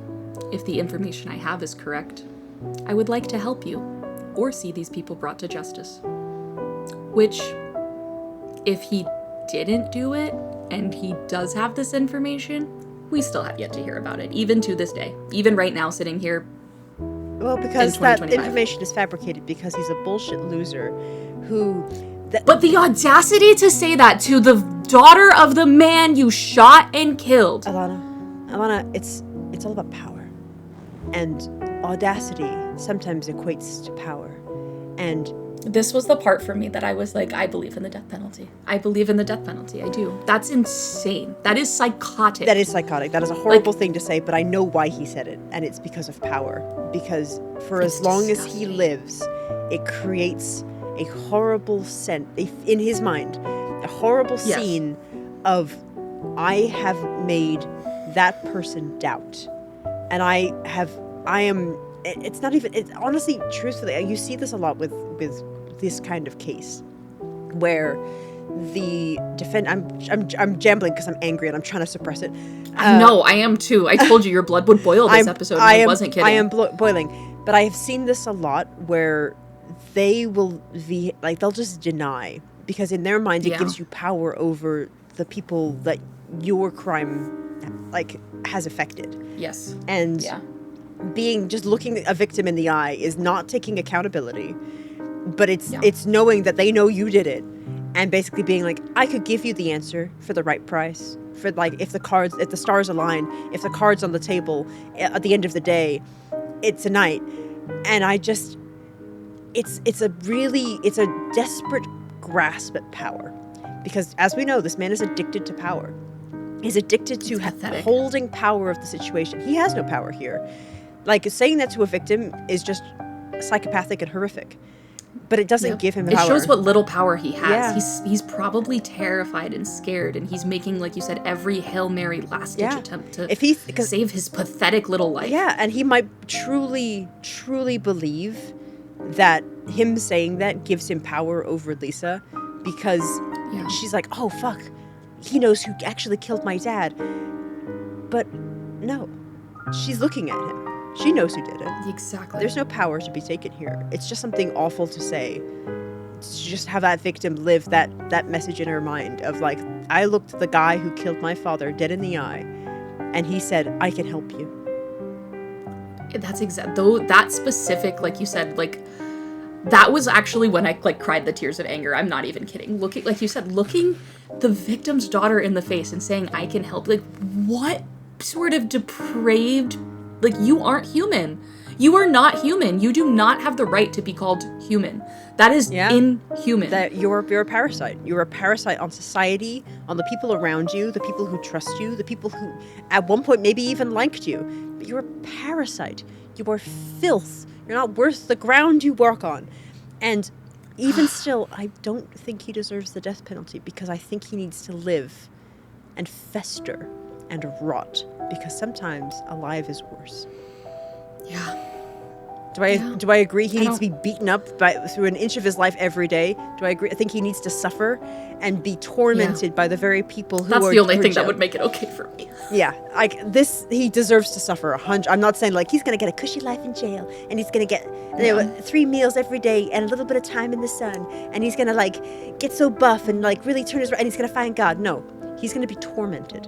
If the information I have is correct, I would like to help you or see these people brought to justice." Which, if he didn't do it and he does have this information, we still have yet to hear about it, even to this day. Even right now, sitting here. Well, because that information is fabricated because he's a bullshit loser who... But the audacity to say that to the daughter of the man you shot and killed. Alana, it's all about power. And audacity sometimes equates to power. And this was the part for me that I was like, I believe in the death penalty. I believe in the death penalty. I do. That's insane. That is psychotic. That is psychotic. That is a horrible thing to say, but I know why he said it. And it's because of power. Because for as long as he lives, it creates a horrible sense, in his mind, a horrible scene of, I have made that person doubt. And it's not even, it's honestly, truthfully, you see this a lot with this kind of case where the I'm jambling because I'm angry and I'm trying to suppress it. No, I am too. I told you your blood would boil this episode. I wasn't kidding. I am boiling. But I have seen this a lot where they will they'll just deny because in their mind it gives you power over the people that your crime has affected. Yes. And just looking a victim in the eye is not taking accountability, but it's knowing that they know you did it and basically being like, I could give you the answer for the right price. For if the stars align, if the cards on the table at the end of the day, it's a night. And it's a desperate grasp at power. Because as we know, this man is addicted to power. He's addicted to holding power of the situation. He has no power here. Saying that to a victim is just psychopathic and horrific. But it doesn't give him power. It shows what little power he has. He's probably terrified and scared, and he's making, like you said, every Hail Mary last-ditch attempt to save his pathetic little life. Yeah, and he might truly, truly believe that him saying that gives him power over Lisa because she's like, oh, fuck, he knows who actually killed my dad. But no, she's looking at him. She knows who did it. Exactly. There's no power to be taken here. It's just something awful to say. To just have that victim live that message in her mind of I looked the guy who killed my father dead in the eye, and he said, I can help you. That's though that specific, like you said, that was actually when I cried the tears of anger. I'm not even kidding. Looking, like you said, looking the victim's daughter in the face and saying, I can help. What sort of depraved... you aren't human. You are not human. You do not have the right to be called human. That is inhuman. That you're a parasite. You're a parasite on society, on the people around you, the people who trust you, the people who at one point maybe even liked you. But you're a parasite. You are filth. You're not worth the ground you walk on. And even still, I don't think he deserves the death penalty because I think he needs to live and fester and rot, because sometimes alive is worse. Yeah. Do I agree he needs to be beaten up through an inch of his life every day? Do I agree? I think he needs to suffer and be tormented by the very people who That's the only thing that would make it okay for me. Yeah, he deserves to suffer 100. I'm not saying he's going to get a cushy life in jail and he's going to get 3 meals every day and a little bit of time in the sun and he's going to get so buff and really turn his and he's going to find God. No, he's going to be tormented.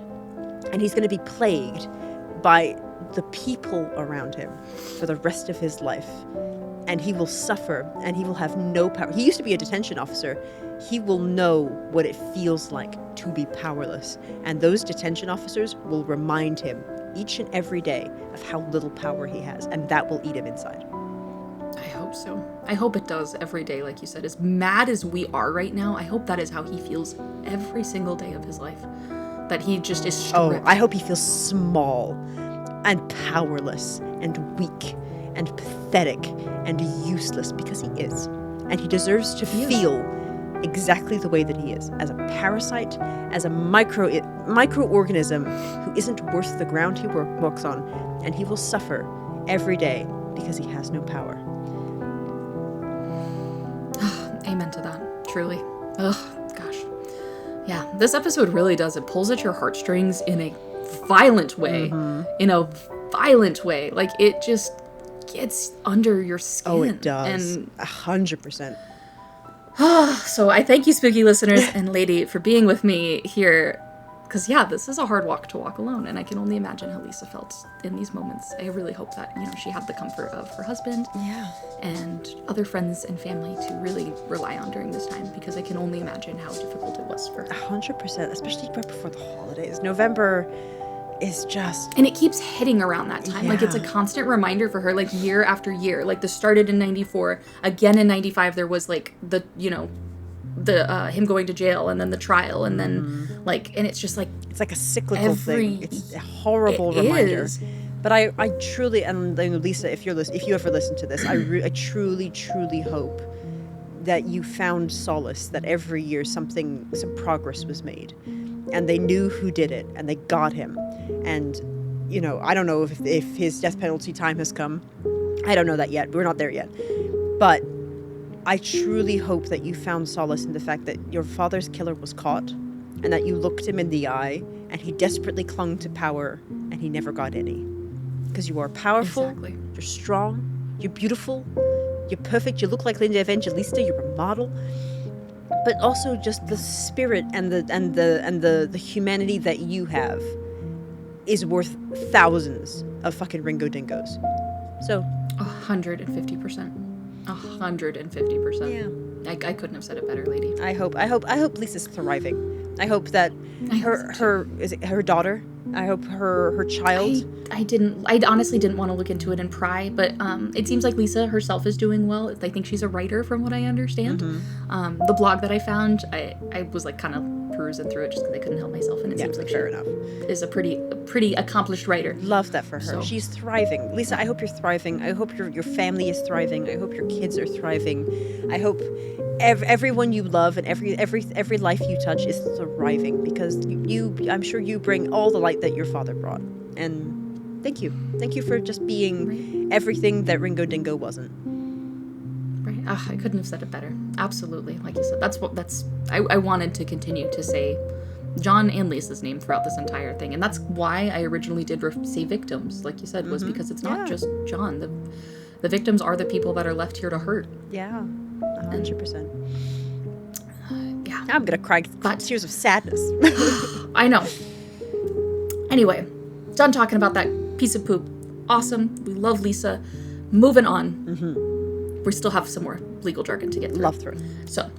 And he's going to be plagued by the people around him for the rest of his life. And he will suffer, and he will have no power. He used to be a detention officer. He will know what it feels like to be powerless. And those detention officers will remind him each and every day of how little power he has. And that will eat him inside. I hope so. I hope it does every day, like you said. As mad as we are right now, I hope that is how he feels every single day of his life. That he just is stripped. Oh, I hope he feels small and powerless and weak and pathetic and useless, because he is. And he deserves to feel exactly the way that he is, as a parasite, as a microorganism who isn't worth the ground he walks on, and he will suffer every day because he has no power. Amen to that. Truly. Ugh, gosh. Yeah, this episode really does. It pulls at your heartstrings in a violent way. In a violent way. Like, it just gets under your skin. Oh, it does. And 100%. so I thank you, spooky listeners and lady, for being with me here. Because, yeah, this is a hard walk to walk alone, and I can only imagine how Lisa felt in these moments. I really hope that, she had the comfort of her husband and other friends and family to really rely on during this time, because I can only imagine how difficult it was for her. 100%, especially right before the holidays. November is just... And it keeps hitting around that time. Like, it's a constant reminder for her, like, year after year. Like, this started in 94. Again in 95, there was, like, the him going to jail, and then the trial, and then, like, and it's just, like... It's like a cyclical thing. It's a horrible reminder. Is. But I truly, and Lisa, if you ever listen to this, I truly, truly hope that you found solace, that every year some progress was made. And they knew who did it, and they got him. And, I don't know if his death penalty time has come. I don't know that yet. We're not there yet. But I truly hope that you found solace in the fact that your father's killer was caught, and that you looked him in the eye, and he desperately clung to power, and he never got any. Because you are powerful, You're strong, you're beautiful, you're perfect, you look like Linda Evangelista, you're a model. But also just the spirit and the humanity that you have is worth thousands of fucking Ringo Dingoes. So 150%. 150%. Yeah. I couldn't have said it better, lady. I hope Lisa's thriving. I hope that her daughter, I hope her child. I honestly didn't want to look into it and pry, but it seems like Lisa herself is doing well. I think she's a writer, from what I understand. The blog that I found, I was like kind of perusing through it just because I couldn't help myself, and it seems like fair she enough. is a pretty accomplished writer. Love that for her. So. She's thriving. Lisa, I hope you're thriving. I hope your family is thriving. I hope your kids are thriving. I hope everyone you love and every life you touch is thriving, because I'm sure you bring all the light that your father brought. And thank you for just being everything that Ringo Dingo wasn't. Right. I couldn't have said it better. Absolutely. Like you said, I wanted to continue to say John and Lisa's name throughout this entire thing. And that's why I originally did say victims, like you said, was because it's not just John. The victims are the people that are left here to hurt. Yeah, 100%. Yeah. I'm going to cry tears of sadness. I know. Anyway, done talking about that piece of poop. Awesome. We love Lisa. Moving on. We still have some more legal jargon to get through. Love through. So,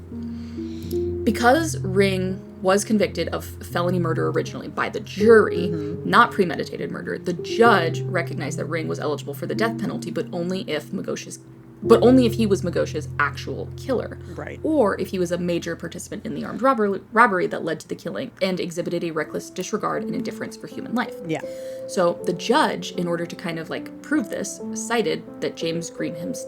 because Ring was convicted of felony murder originally by the jury, not premeditated murder, the judge recognized that Ring was eligible for the death penalty, but only if he was Magoch's actual killer. Right. Or if he was a major participant in the armed robbery that led to the killing and exhibited a reckless disregard and indifference for human life. Yeah. So the judge, in order to kind of like prove this, cited that James Greenham's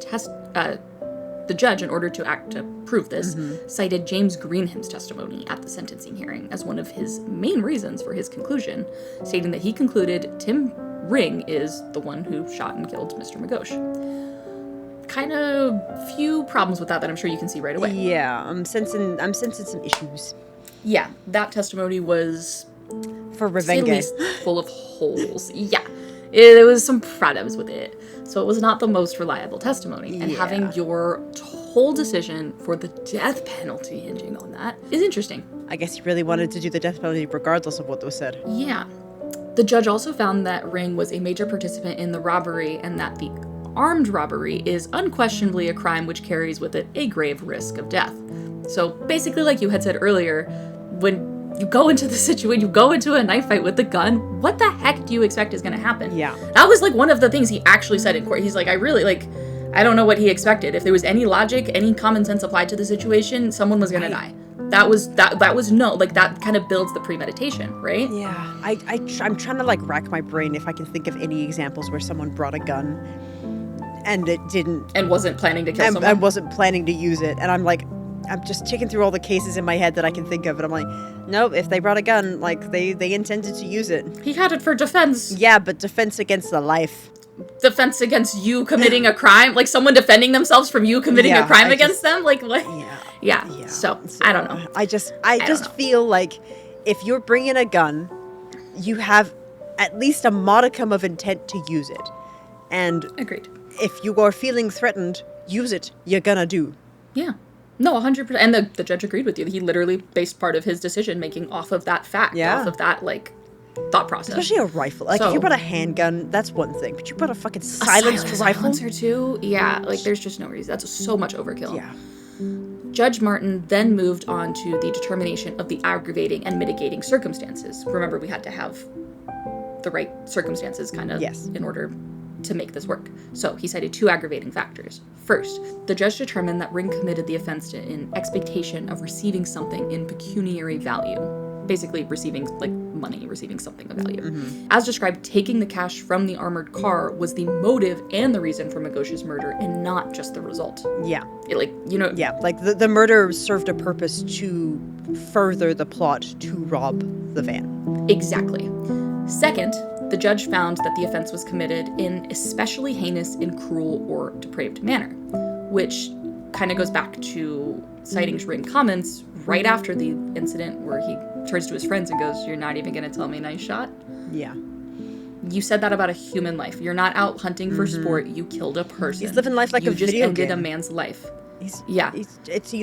cited James Greenham's testimony at the sentencing hearing as one of his main reasons for his conclusion, stating that he concluded Tim Ring is the one who shot and killed Mr. Magoch. Kind of few problems with that I'm sure you can see right away. Yeah, I'm sensing some issues. Yeah, that testimony was, for to say the Revenge, least, full of holes. Yeah, there was some problems with it. So it was not the most reliable testimony. And having your whole decision for the death penalty hinging on that is interesting. I guess he really wanted to do the death penalty regardless of what was said. Yeah. The judge also found that Ring was a major participant in the robbery and that the armed robbery is unquestionably a crime which carries with it a grave risk of death. So basically, like you had said earlier, when you go into the situation, you go into a knife fight with the gun, what the heck do you expect is going to happen? Yeah. That was like one of the things he actually said in court. He's like, I don't know what he expected. If there was any logic, any common sense applied to the situation, someone was going to die. That was that kind of builds the premeditation, right? Yeah. I'm trying to like rack my brain if I can think of any examples where someone brought a gun and it didn't... And wasn't planning to kill someone. I wasn't planning to use it. And I'm like, I'm just checking through all the cases in my head that I can think of. And I'm like, nope, if they brought a gun, like, they intended to use it. He had it for defense. Yeah, but defense against the life. Defense against you committing a crime? Like, someone defending themselves from you committing a crime against them? Like, what? Yeah. Yeah. So I don't know. I just know. feel like if you're bringing a gun, you have at least a modicum of intent to use it. And Agreed. if you are feeling threatened, use it. You're gonna do. Yeah. No, 100%. And the judge agreed with you. He literally based part of his decision making off of that fact, off of that, like, thought process. Especially a rifle. Like, if you brought a handgun, that's one thing. But you brought a fucking silenced rifle? Silencer, too? Yeah, like, there's just no reason. That's so much overkill. Yeah. Judge Martin then moved on to the determination of the aggravating and mitigating circumstances. Remember, we had to have the right circumstances, kind of, in order to make this work. So he cited 2 aggravating factors. First, the judge determined that Ring committed the offense in expectation of receiving something in pecuniary value. Basically receiving, like, money, receiving something of value. Mm-hmm. As described, taking the cash from the armored car was the motive and the reason for Magoch's murder, and not just the result. Yeah. Yeah, like the murder served a purpose to further the plot to rob the van. Exactly. Second, the judge found that the offense was committed in especially heinous and cruel or depraved manner, which kind of goes back to Citing's Ring comments right after the incident where he turns to his friends and goes, "You're not even going to tell me nice shot?" Yeah. You said that about a human life. You're not out hunting for sport. You killed a person. He's living life like a video game. You just ended a man's life. He's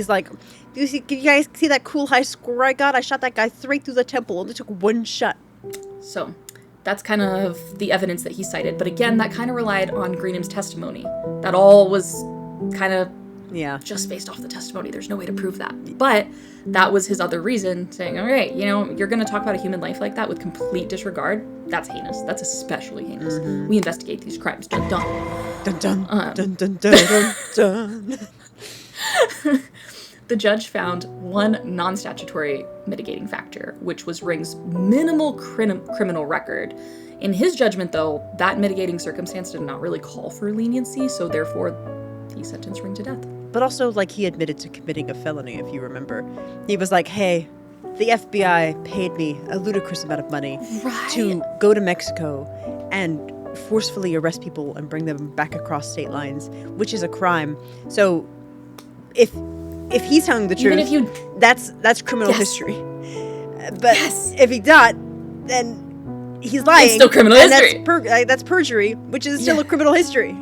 like, do you guys see that cool high score I got? I shot that guy straight through the temple. Only took 1 shot. So that's kind of the evidence that he cited. But again, that kind of relied on Greenham's testimony. That all was kind of just based off the testimony. There's no way to prove that. But that was his other reason, saying, all right, you're going to talk about a human life like that with complete disregard. That's heinous. That's especially heinous. Mm-hmm. We investigate these crimes. Dun dun. Dun dun. Dun dun dun dun dun. The judge found one non-statutory mitigating factor, which was Ring's minimal criminal record. In his judgment, though, that mitigating circumstance did not really call for leniency, so therefore he sentenced Ring to death. But also, like, he admitted to committing a felony, if you remember. He was like, hey, the FBI paid me a ludicrous amount of money to go to Mexico and forcefully arrest people and bring them back across state lines, which is a crime. So if he's telling the truth, that's criminal history. But if he not, then he's lying. It's still criminal history. That's perjury, which is still a criminal history.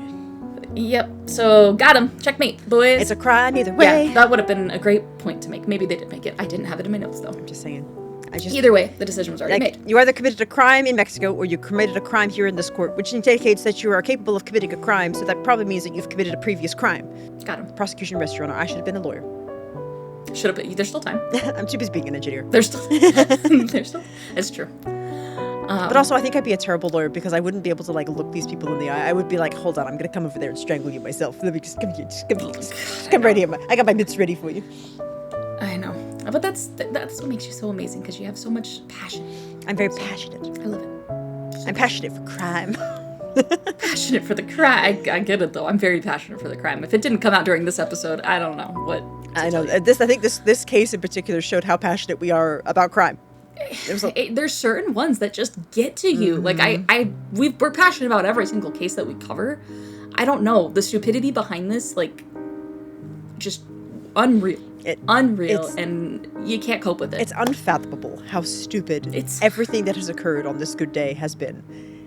Yep. So got him. Checkmate, boys. It's a crime either way. Yeah, that would have been a great point to make. Maybe they did make it. I didn't have it in my notes though. I'm just saying. Either way, the decision was already made. You either committed a crime in Mexico or you committed a crime here in this court, which indicates that you are capable of committing a crime, so that probably means that you've committed a previous crime. Got him. Prosecution rest, Your Honor. I should have been a lawyer. Should have been. There's still time. I'm too busy being an engineer. There's still. It's true. But also, I think I'd be a terrible lawyer because I wouldn't be able to, like, look these people in the eye. I would be like, hold on, I'm going to come over there and strangle you myself. Let me just come here. Just come right here. I got my mitts ready for you. I know. But that's what makes you so amazing, because you have so much passion. I'm very passionate. I love it. I'm passionate for crime. Passionate for the crime. I get it, though. I'm very passionate for the crime. If it didn't come out during this episode, I don't know what. I know. I think this case in particular showed how passionate we are about crime. There's certain ones that just get to you. Mm-hmm. Like we're passionate about every single case that we cover. I don't know, the stupidity behind this, like, just unreal. Unreal, and you can't cope with it. It's unfathomable how stupid everything that has occurred on this good day has been.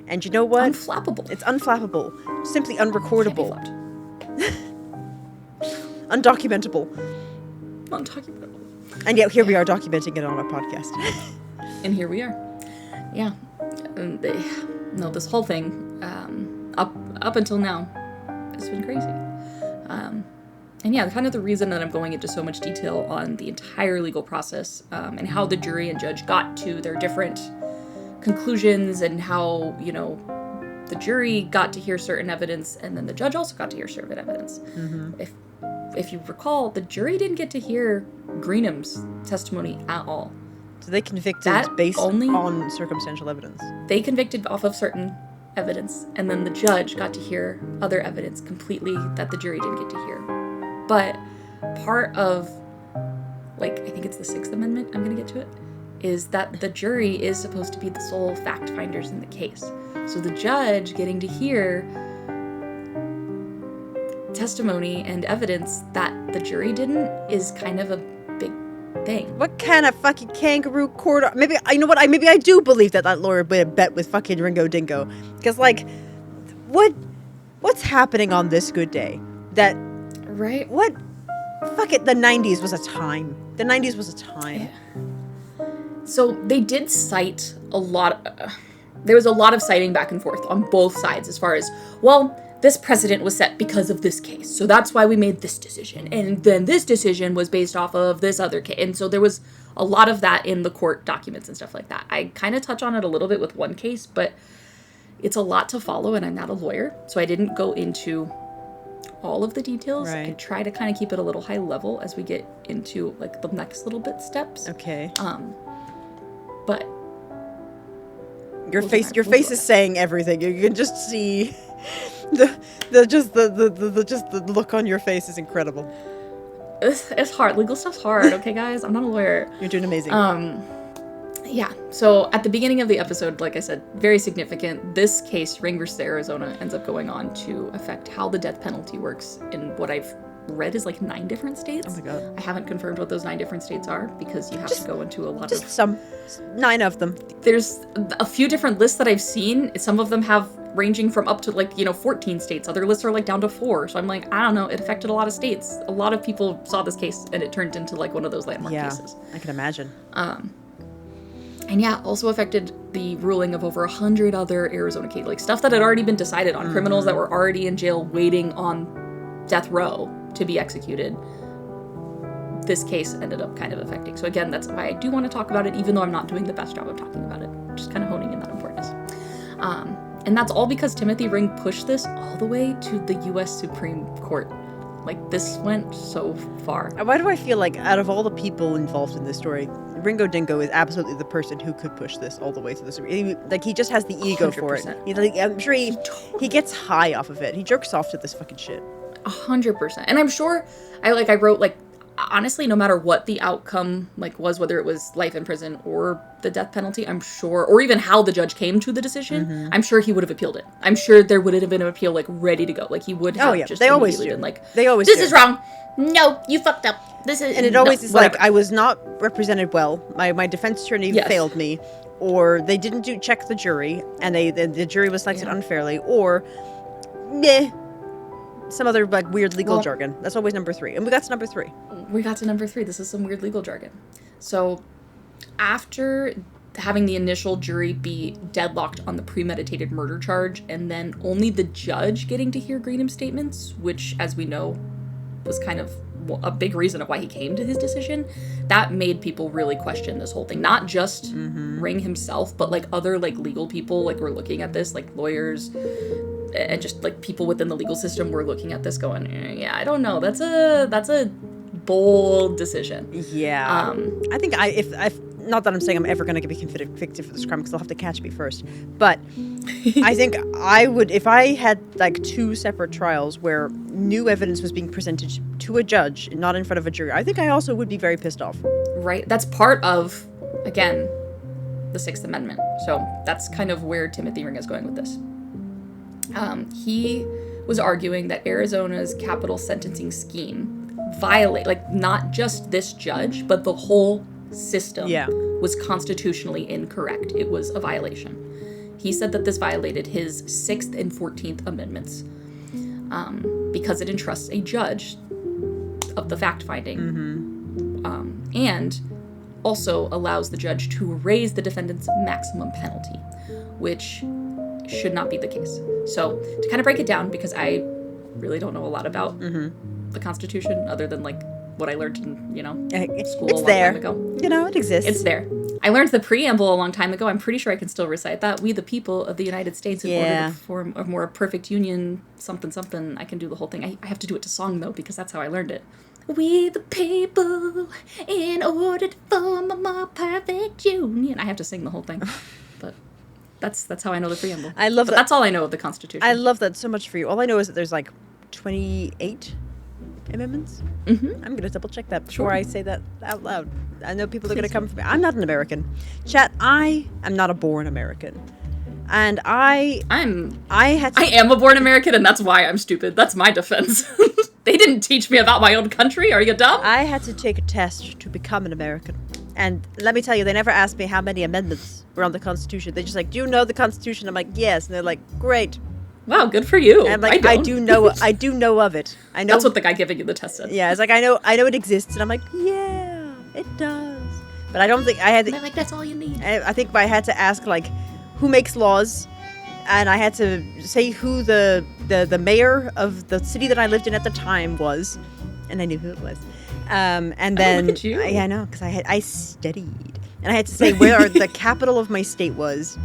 And you know what? Unflappable. It's unflappable. Simply unrecordable. Undocumentable. Undocumentable. And yet here we are documenting it on a podcast. And here we are. Yeah. This whole thing, up until now, has been crazy. And yeah, kind of the reason that I'm going into so much detail on the entire legal process, and how the jury and judge got to their different conclusions, and how, the jury got to hear certain evidence, and then the judge also got to hear certain evidence. Mm-hmm. If you recall, the jury didn't get to hear Greenham's testimony at all. So they convicted based on circumstantial evidence. They convicted off of certain evidence, and then the judge got to hear other evidence completely that the jury didn't get to hear. But part of, I think it's the Sixth Amendment, I'm going to get to it, is that the jury is supposed to be the sole fact finders in the case. So the judge getting to hear testimony and evidence that the jury didn't is kind of a big thing. What kind of fucking kangaroo court? Maybe, you know what? Maybe I do believe that lawyer would have bet with fucking Ringo Dingo. Because, like, what's happening on this good day? That, right? What? Fuck it, the 90s was a time. The 90s was a time. Yeah. So they did cite a lot. There was a lot of citing back and forth on both sides as far as, well, this precedent was set because of this case, so that's why we made this decision. And then this decision was based off of this other case. And so there was a lot of that in the court documents and stuff like that. I kind of touch on it a little bit with one case, but it's a lot to follow, and I'm not a lawyer, so I didn't go into all of the details. Right. I try to kind of keep it a little high level as we get into like the next little bit steps. Okay. But your face is saying everything. You can just see the look on your face is incredible. It's hard. Legal stuff's hard, okay, guys? I'm not a lawyer. You're doing amazing. Yeah. So at the beginning of the episode, like I said, very significant. This case, Ring versus Arizona, ends up going on to affect how the death penalty works in what I've read is like 9 different states. Oh my god. I haven't confirmed what those 9 different states are because you have to go into a lot of... Just 9 of them. There's a few different lists that I've seen. Some of them have ranging from up to 14 states. Other lists are like down to 4. So I'm like, I don't know. It affected a lot of states. A lot of people saw this case and it turned into like one of those landmark cases. I can imagine. And yeah, also affected the ruling of over 100 other Arizona cases, like stuff that had already been decided on, criminals that were already in jail waiting on death row to be executed. This case ended up kind of affecting. So again, that's why I do want to talk about it, even though I'm not doing the best job of talking about it. Just kind of honing in that importance. And that's all because Timothy Ring pushed this all the way to the U.S. Supreme Court. Like, this went so far. Why do I feel like out of all the people involved in this story, Ringo Dingo is absolutely the person who could push this all the way to the Supreme. Like, he just has the ego 100%. For it. I'm sure he gets high off of it. He jerks off to this fucking shit. 100%. And I'm sure I wrote, honestly, no matter what the outcome was, whether it was life in prison or the death penalty, I'm sure, or even how the judge came to the decision, I'm sure he would have appealed it. I'm sure there would have been an appeal ready to go. He would have just they always do. Been they always this do. is wrong. No, you fucked up. This is... And it always is whatever. I was not represented well. My defense attorney failed me, or they didn't check the jury, and the jury was selected unfairly, or some other weird legal jargon. That's always number 3. And we got to number 3. We got to number 3. This is some weird legal jargon. So after having the initial jury be deadlocked on the premeditated murder charge, and then only the judge getting to hear Greenham's statements, which, as we know, was kind of a big reason of why he came to his decision, that made people really question this whole thing. Not just Ring himself, but other legal people were looking at this, lawyers, and just people within the legal system were looking at this going, yeah, I don't know, that's a bold decision. Yeah. I think if not that I'm saying I'm ever going to be convicted for this crime, because they'll have to catch me first, but I think I would, if I had 2 separate trials where new evidence was being presented to a judge, not in front of a jury, I think I also would be very pissed off. Right. That's part of, again, the 6th Amendment. So that's kind of where Timothy Ring is going with this. He was arguing that Arizona's capital sentencing scheme not just this judge, but the whole system was constitutionally incorrect. It was a violation. He said that this violated his 6th and 14th Amendments because it entrusts a judge of the fact-finding and also allows the judge to raise the defendant's maximum penalty, which should not be the case. So to kind of break it down, because I really don't know a lot about the Constitution other than what I learned in school a long time ago. It exists. It's there. I learned the preamble a long time ago. I'm pretty sure I can still recite that. We the people of the United States, in order to form a more perfect union, something something. I can do the whole thing. I have to do it to song though, because that's how I learned it. We the people, in order to form a more perfect union. I have to sing the whole thing, but that's how I know the preamble. I love that. That's all I know of the Constitution. I love that so much for you. All I know is that there's 28 amendments. I'm going to double check that before I say that out loud. I know people are going to come from me. I'm not an American. Chat, I am not a born American. And I am a born American, and that's why I'm stupid. That's my defense. They didn't teach me about my own country. Are you dumb? I had to take a test to become an American. And let me tell you, they never asked me how many amendments were on the Constitution. They're just like, do you know the Constitution? I'm like, yes. And they're like, great. Wow, good for you. And I'm like, I do know of it. I know. That's what the guy giving you the test said. Yeah, it's like, I know it exists. And I'm like, yeah, it does. But I don't think I had to, they're like, that's all you need. I think I had to ask, like, who makes laws? And I had to say who the mayor of the city that I lived in at the time was. And I knew who it was. And then look at you. I know, because I studied. And I had to say where the capital of my state was.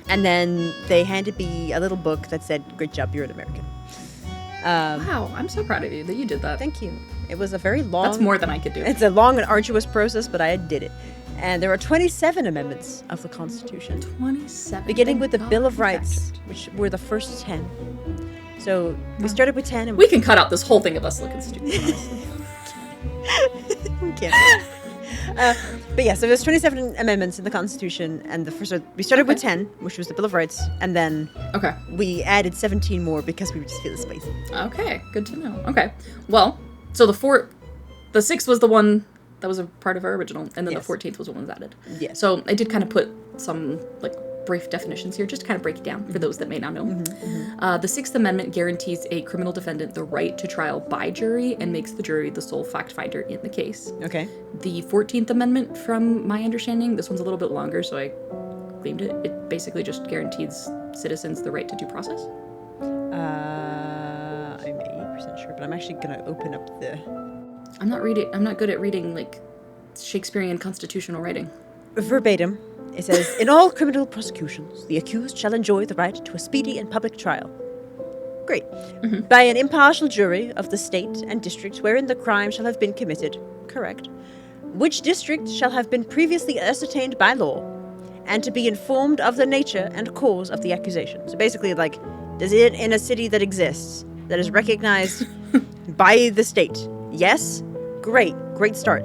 And then they handed me a little book that said, great job, you're an American. Wow, I'm so proud of you that you did that. Thank you. It was a very long... That's more than I could do. It's a long and arduous process, but I did it. And there are 27 amendments of the Constitution. 27. Beginning with the Bill of Rights, which were the first 10. So we started with 10. And we can cut out this whole thing of us looking stupid, honestly. We can't. But yeah, so there's 27 amendments in the Constitution, and we started with 10, which was the Bill of Rights, and then we added 17 more because we just feel spicy. Okay, good to know. Okay, well, so the 6th was the one that was a part of our original, and then the 14th was the one that was added. Yes. So I did kind of put some brief definitions here, just to kind of break it down for those that may not know. The 6th Amendment guarantees a criminal defendant the right to trial by jury and makes the jury the sole fact finder in the case. Okay. The 14th Amendment, from my understanding, this one's a little bit longer, so I claimed it. It basically just guarantees citizens the right to due process. I'm 80% sure, but I'm actually going to open up the... I'm not good at reading, Shakespearean constitutional writing. Verbatim. It says, in all criminal prosecutions, the accused shall enjoy the right to a speedy and public trial. Great. By an impartial jury of the state and district wherein the crime shall have been committed. Correct. Which district shall have been previously ascertained by law, and to be informed of the nature and cause of the accusation. So basically, is it in a city that exists, that is recognized by the state? Yes? Great. Great start.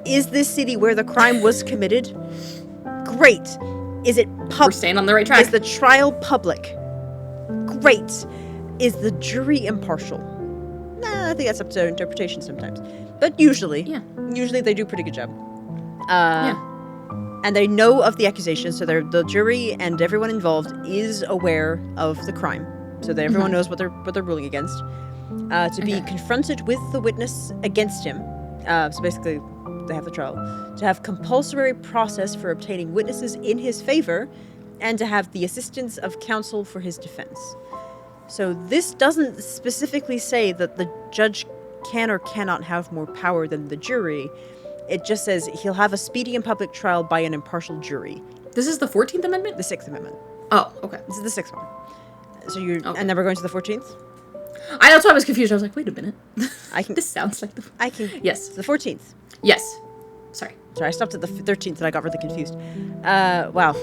Is this city where the crime was committed? Great. Is it public? We're staying on the right track. Is the trial public? Great. Is the jury impartial? Nah, I think that's up to interpretation sometimes. But usually they do a pretty good job. And they know of the accusation, so the jury and everyone involved is aware of the crime, so that everyone knows what they're ruling against. To be confronted with the witness against him. So basically, they have the trial, to have compulsory process for obtaining witnesses in his favor, and to have the assistance of counsel for his defense. So this doesn't specifically say that the judge can or cannot have more power than the jury. It just says he'll have a speedy and public trial by an impartial jury. This is the 14th Amendment? The 6th Amendment. Oh, okay. This is the 6th one. So and then we're going to the 14th? That's why I was confused. I was like, wait a minute. This sounds like Yes. The 14th. Yes. Sorry, I stopped at the 13th and I got really confused. Wow,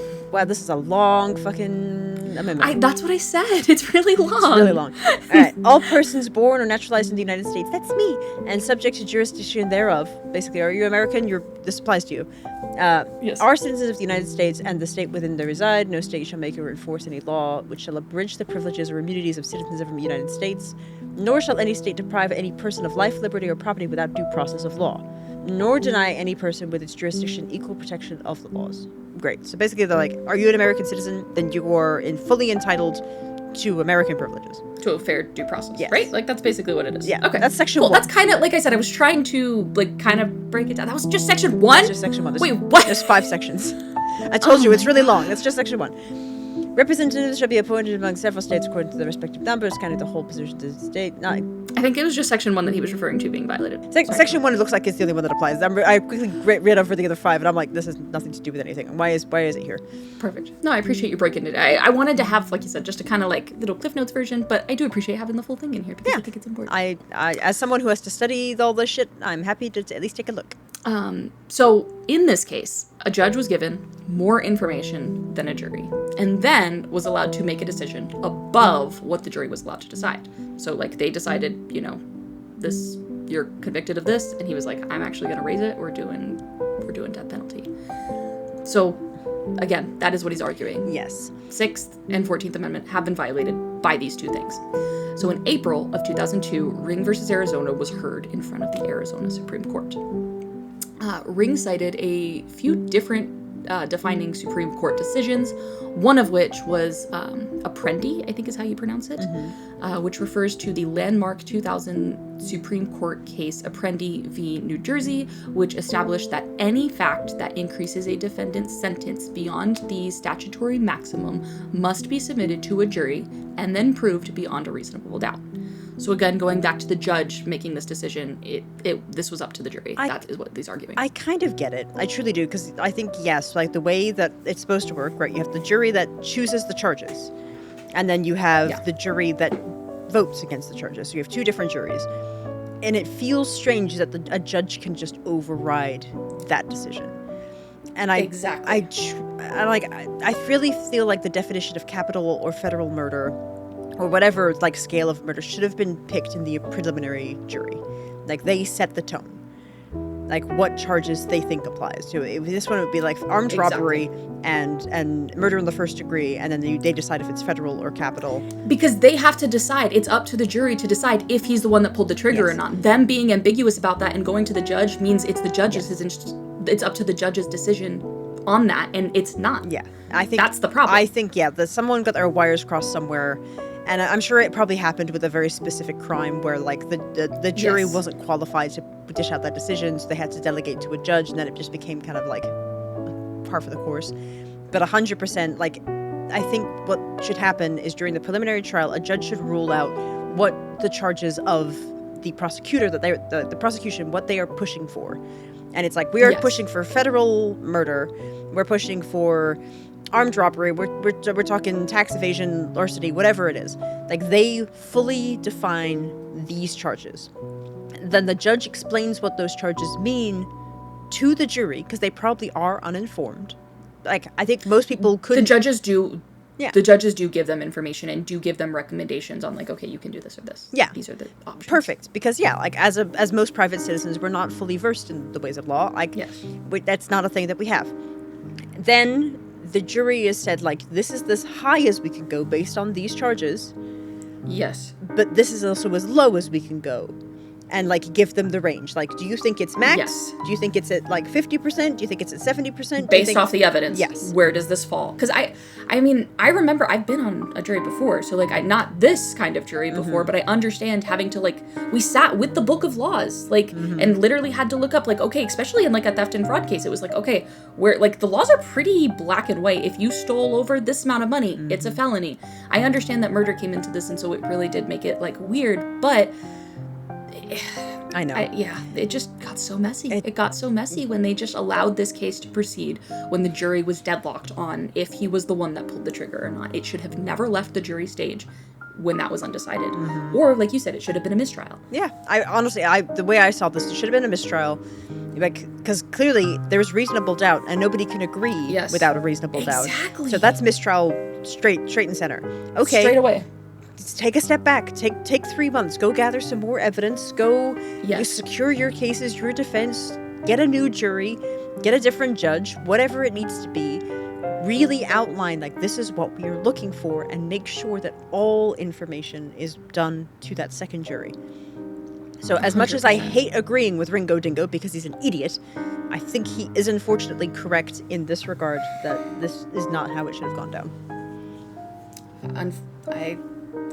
this is a long fucking amendment. That's what I said. It's really long. It's really long. All right. All persons born or naturalized in the United States, that's me, and subject to jurisdiction thereof. Basically, are you American? This applies to you. Yes. Are citizens of the United States and the state within they reside. No state shall make or enforce any law which shall abridge the privileges or immunities of citizens of the United States, nor shall any state deprive any person of life, liberty, or property without due process of law, nor deny any person with its jurisdiction equal protection of the laws. Great. So basically they're like, are you an American citizen? Then you are fully entitled to American privileges. To a fair due process, yes. Right? That's basically what it is. Yeah. Okay. That's section 1. That's kind of, like I said, I was trying to, kind of break it down. That was just section 1? That's just section 1. Wait, what? There's 5 sections. I told you, it's really long. That's just section 1. Representatives shall be appointed among several states according to their respective numbers, counting the whole position of the state. I think it was just section 1 that he was referring to being violated. Section 1, it looks like it's the only one that applies. I quickly read over the other 5, and I'm like, this has nothing to do with anything. Why is it here? Perfect. No, I appreciate you breaking it. I wanted to have, like you said, just a kind of little Cliff Notes version, but I do appreciate having the full thing in here because I think it's important. I as someone who has to study all this shit, I'm happy to at least take a look. So in this case, a judge was given more information than a jury, and then was allowed to make a decision above what the jury was allowed to decide. So they decided, this, you're convicted of this, and he was like, I'm actually going to raise it. We're doing death penalty. So again, that is what he's arguing. Yes. 6th and 14th Amendment have been violated by these two things. So in April of 2002, Ring versus Arizona was heard in front of the Arizona Supreme Court. Ring cited a few different defining Supreme Court decisions, one of which was Apprendi, I think is how you pronounce it, which refers to the landmark 2000 Supreme Court case Apprendi v. New Jersey, which established that any fact that increases a defendant's sentence beyond the statutory maximum must be submitted to a jury and then proved beyond a reasonable doubt. So again, going back to the judge making this decision, this was up to the jury. That is what he's arguing. I kind of get it. I truly do, because I think, yes, like the way that it's supposed to work, right? You have the jury that chooses the charges, and then you have the jury that votes against the charges. So you have two different juries. And it feels strange that a judge can just override that decision. And I really feel like the definition of capital or federal murder, or whatever like scale of murder, should have been picked in the preliminary jury. Like they set the tone, like what charges they think applies to it. This one would be like armed robbery and murder in the first degree, and then they decide if it's federal or capital. Because they have to decide. It's up to the jury to decide if he's the one that pulled the trigger or not. Them being ambiguous about that and going to the judge means it's the judge's it's up to the judge's decision on that, and it's not. Yeah, I think that's the problem. I think that someone got their wires crossed somewhere. And I'm sure it probably happened with a very specific crime where, like, the jury wasn't qualified to dish out that decision, so they had to delegate to a judge, and then it just became kind of, like, par for the course. But 100%, like, I think what should happen is during the preliminary trial, a judge should rule out what the charges of the prosecutor, the prosecution, what they are pushing for. And it's like, we are pushing for federal murder, we're pushing for armed robbery, we're talking tax evasion, larceny, whatever it is. Like, they fully define these charges. Then the judge explains what those charges mean to the jury, because they probably are uninformed. Like, I think most people could... The judges do give them information and do give them recommendations on, like, okay, you can do this or this. Yeah. These are the options. Perfect. Because, like, as most private citizens, we're not fully versed in the ways of law. Like, that's not a thing that we have. Then the jury has said, like, this is as high as we can go based on these charges. Yes. But this is also as low as we can go. And, like, give them the range. Like, do you think it's max? Yes. Do you think it's at, like, 50%? Do you think it's at 70%? Based off the evidence. Yes. Where does this fall? Because I mean, I remember I've been on a jury before. So, like, not this kind of jury before, but I understand having to, like, we sat with the book of laws, like, and literally had to look up, like, okay, especially in, like, a theft and fraud case, it was like, okay, where, like, the laws are pretty black and white. If you stole over this amount of money, it's a felony. I understand that murder came into this, and so it really did make it, like, weird, but... I know. It just got so messy. It got so messy when they just allowed this case to proceed when the jury was deadlocked on if he was the one that pulled the trigger or not. It should have never left the jury stage when that was undecided. Or, like you said, it should have been a mistrial. Yeah. The way I saw this, it should have been a mistrial. Like, because clearly there's reasonable doubt, and nobody can agree without a reasonable doubt. Exactly. So that's mistrial straight and center. Okay. Straight away. Take a step back. Take 3 months. Go gather some more evidence. Go secure your cases, your defense. Get a new jury. Get a different judge. Whatever it needs to be. Really outline, like, this is what we are looking for, and make sure that all information is done to that second jury. So as much as I hate agreeing with Ringo Dingo because he's an idiot, I think he is unfortunately correct in this regard, that this is not how it should have gone down. I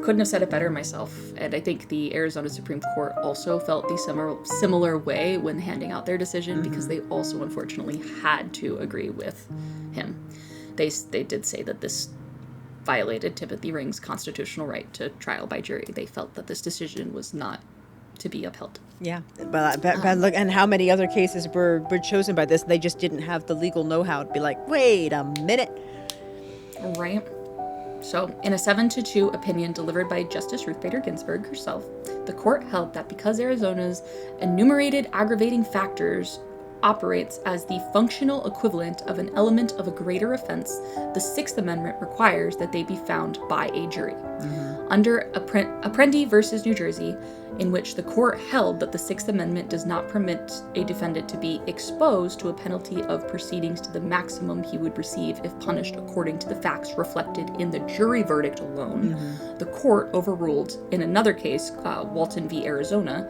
couldn't have said it better myself, and I think the Arizona Supreme Court also felt the similar way when handing out their decision, because they also unfortunately had to agree with him. They did say that this violated Timothy Ring's constitutional right to trial by jury. They felt that this decision was not to be upheld. Yeah, but look, and how many other cases were chosen by this? They just didn't have the legal know-how to be like, wait a minute. Right. So, in a 7-2 opinion delivered by Justice Ruth Bader Ginsburg herself, the court held that because Arizona's enumerated aggravating factors operates as the functional equivalent of an element of a greater offense, the Sixth Amendment requires that they be found by a jury. under Apprendi versus New Jersey, in which the court held that the Sixth Amendment does not permit a defendant to be exposed to a penalty of proceedings to the maximum he would receive if punished according to the facts reflected in the jury verdict alone. The court overruled, in another case, Walton v. Arizona,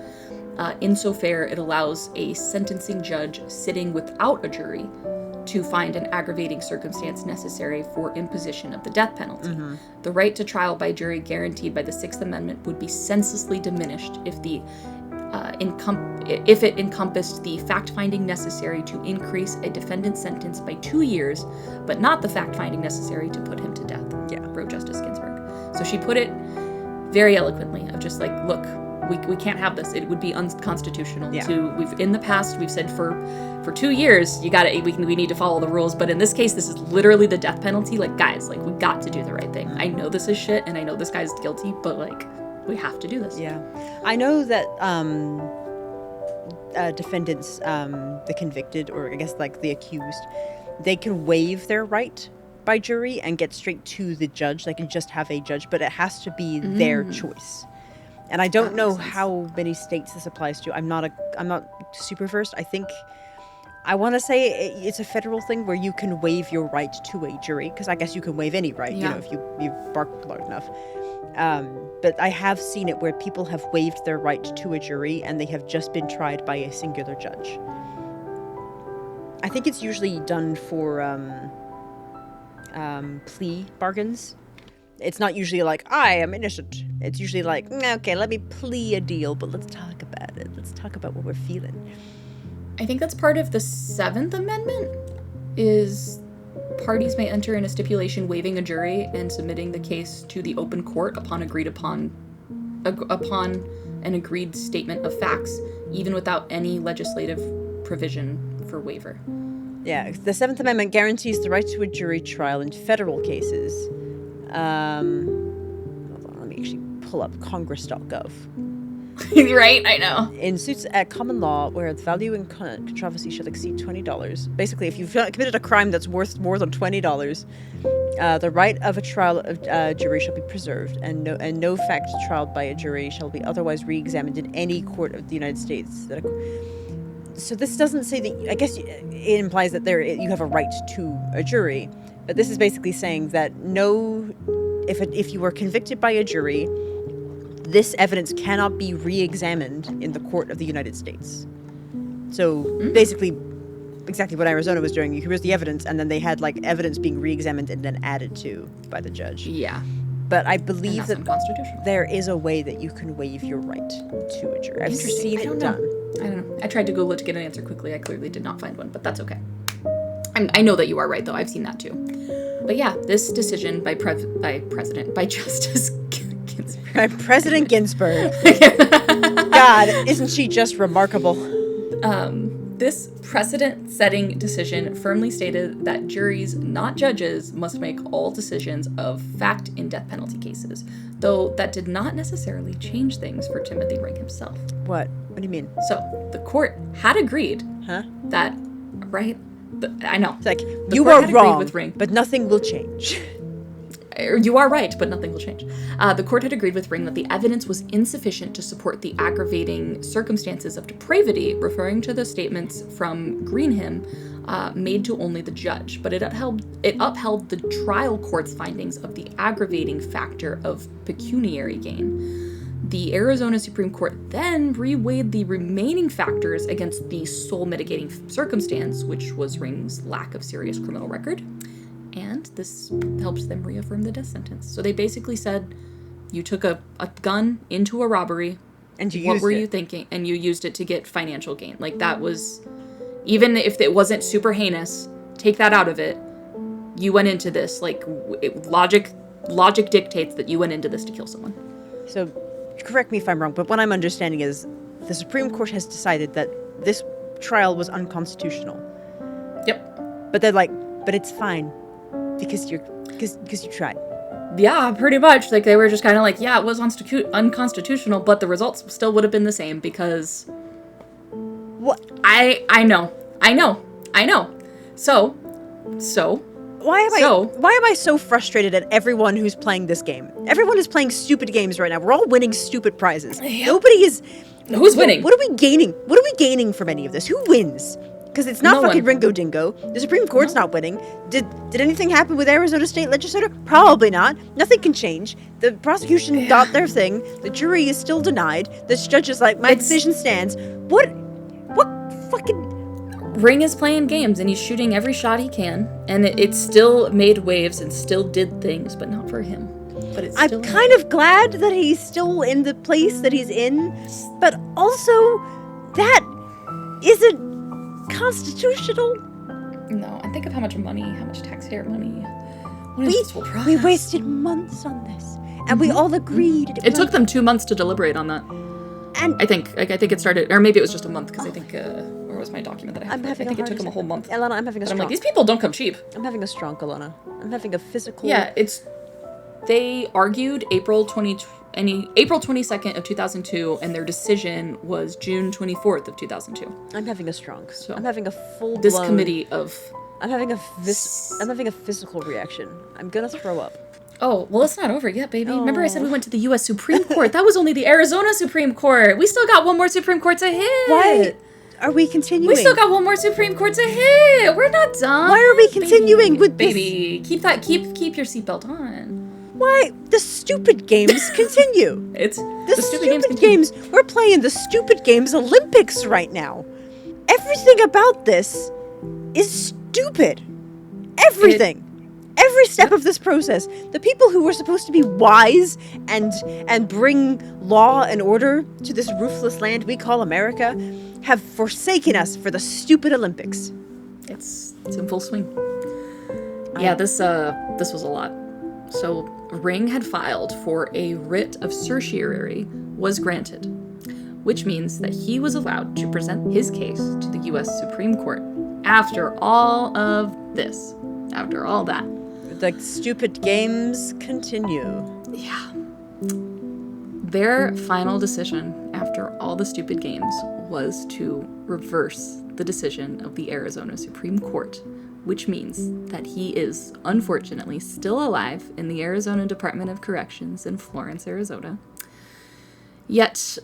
insofar it allows a sentencing judge sitting without a jury to find an aggravating circumstance necessary for imposition of the death penalty. The right to trial by jury guaranteed by the Sixth Amendment would be senselessly diminished if it encompassed the fact-finding necessary to increase a defendant's sentence by 2 years, but not the fact-finding necessary to put him to death, wrote Justice Ginsburg. So she put it very eloquently, of just like, look, we can't have this. It would be unconstitutional. In the past we've said for 2 years we need to follow the rules, but in this case this is literally the death penalty. Like, guys, like, we got to do the right thing. I know this is shit and I know this guy's guilty, but like, we have to do this. I know that defendants, the convicted, or I guess like the accused, they can waive their right by jury and get straight to the judge. They can just have a judge, but it has to be their choice. And I don't know how many states this applies to. I'm not super versed. I want to say it's a federal thing where you can waive your right to a jury, because I guess you can waive any right, if you bark loud enough. But I have seen it where people have waived their right to a jury and they have just been tried by a singular judge. I think it's usually done for plea bargains. It's not usually like, I am innocent. It's usually like, okay, let me plea a deal, but let's talk about it. Let's talk about what we're feeling. I think that's part of the Seventh Amendment, is parties may enter in a stipulation waiving a jury and submitting the case to the open court upon an agreed statement of facts, even without any legislative provision for waiver. Yeah, the Seventh Amendment guarantees the right to a jury trial in federal cases. Hold on, let me actually pull up congress.gov. Right, I know. In suits at common law where the value in controversy shall exceed $20. Basically, if you've committed a crime that's worth more than $20, the right of a trial of jury shall be preserved, and no fact trialed by a jury shall be otherwise re-examined in any court of the United States. So this doesn't say that. I guess it implies that you have a right to a jury, but this is basically saying that if you were convicted by a jury, this evidence cannot be re-examined in the court of the United States. So basically, exactly what Arizona was doing. Here's the evidence, and then they had like evidence being re-examined and then added to by the judge. Yeah. But I believe that unconstitutional. There is a way that you can waive your right to a jury. I've seen it done. I don't know. I tried to Google it to get an answer quickly. I clearly did not find one, but that's okay. I know that you are right, though. I've seen that too. But yeah, this decision by Justice Ginsburg. By President Ginsburg. God, isn't she just remarkable? This precedent-setting decision firmly stated that juries, not judges, must make all decisions of fact in death penalty cases, though that did not necessarily change things for Timothy Ring himself. What? What do you mean? So, the court had agreed that, right? I know. It's like, you are wrong, with Ring, but nothing will change. You are right, but nothing will change. The court had agreed with Ring that the evidence was insufficient to support the aggravating circumstances of depravity, referring to the statements from Greenham made to only the judge, but it upheld the trial court's findings of the aggravating factor of pecuniary gain. The Arizona Supreme Court then reweighed the remaining factors against the sole mitigating circumstance, which was Ring's lack of serious criminal record. And this helps them reaffirm the death sentence. So they basically said, you took a gun into a robbery, and what were you thinking? And you used it to get financial gain. Like, that was, even if it wasn't super heinous, take that out of it. You went into this, like, logic dictates that you went into this to kill someone. So, correct me if I'm wrong, but what I'm understanding is the Supreme Court has decided that this trial was unconstitutional. Yep. But they're like, but it's fine. Because you tried. Yeah, pretty much. Like, they were just kind of like, yeah, it was unconstitutional, but the results still would have been the same because... What? I know. So, Why am I so frustrated at everyone who's playing this game? Everyone is playing stupid games right now. We're all winning stupid prizes. Yep. Nobody is. Who's winning? What are we gaining? What are we gaining from any of this? Who wins? Because it's not No fucking one. Ringo Dingo. The Supreme Court's not winning. Did anything happen with Arizona State Legislature? Probably not. Nothing can change. The prosecution got their thing. The jury is still denied. This judge is like, my decision stands. What fucking... Ring is playing games, and he's shooting every shot he can, and it still made waves and still did things, but not for him. But it's still I'm kind of glad that he's still in the place that he's in, but also that isn't constitutional. No, and think of how much taxpayer money. What is this whole process? We wasted months on this, and we all agreed. It took them 2 months to deliberate on that. And I think it started, or maybe it was just a month, because I think, where was my document that I have? I think it took them a whole month. Alana, I'm having a But strong. I'm like, these people don't come cheap. I'm having a strong Alana. I'm having a physical. Yeah, they argued April 22nd of 2002, and their decision was June 24th of 2002. I'm having a strong. So, I'm having a full. This committee of... I'm having a physical reaction. I'm gonna throw up. Oh, well, it's not over yet, baby. Remember I said we went to the U.S. Supreme Court? That was only the Arizona Supreme Court. We still got one more Supreme Court to hit. Why are we continuing? We still got one more Supreme Court to hit. We're not done. Why are we continuing with this? Baby, keep your seatbelt on. Why? The stupid games continue. It's the stupid games. We're playing the stupid games Olympics right now. Everything about this is stupid. Everything. Every step of this process. The people who were supposed to be wise and bring law and order to this ruthless land we call America have forsaken us for the stupid Olympics. It's in full swing. Yeah, this was a lot. So Ring had filed for a writ of certiorari was granted, which means that he was allowed to present his case to the U.S. Supreme Court after all of this, after all that. The stupid games continue. Yeah. Their final decision after all the stupid games was to reverse the decision of the Arizona Supreme Court, which means that he is, unfortunately, still alive in the Arizona Department of Corrections in Florence, Arizona. Yet,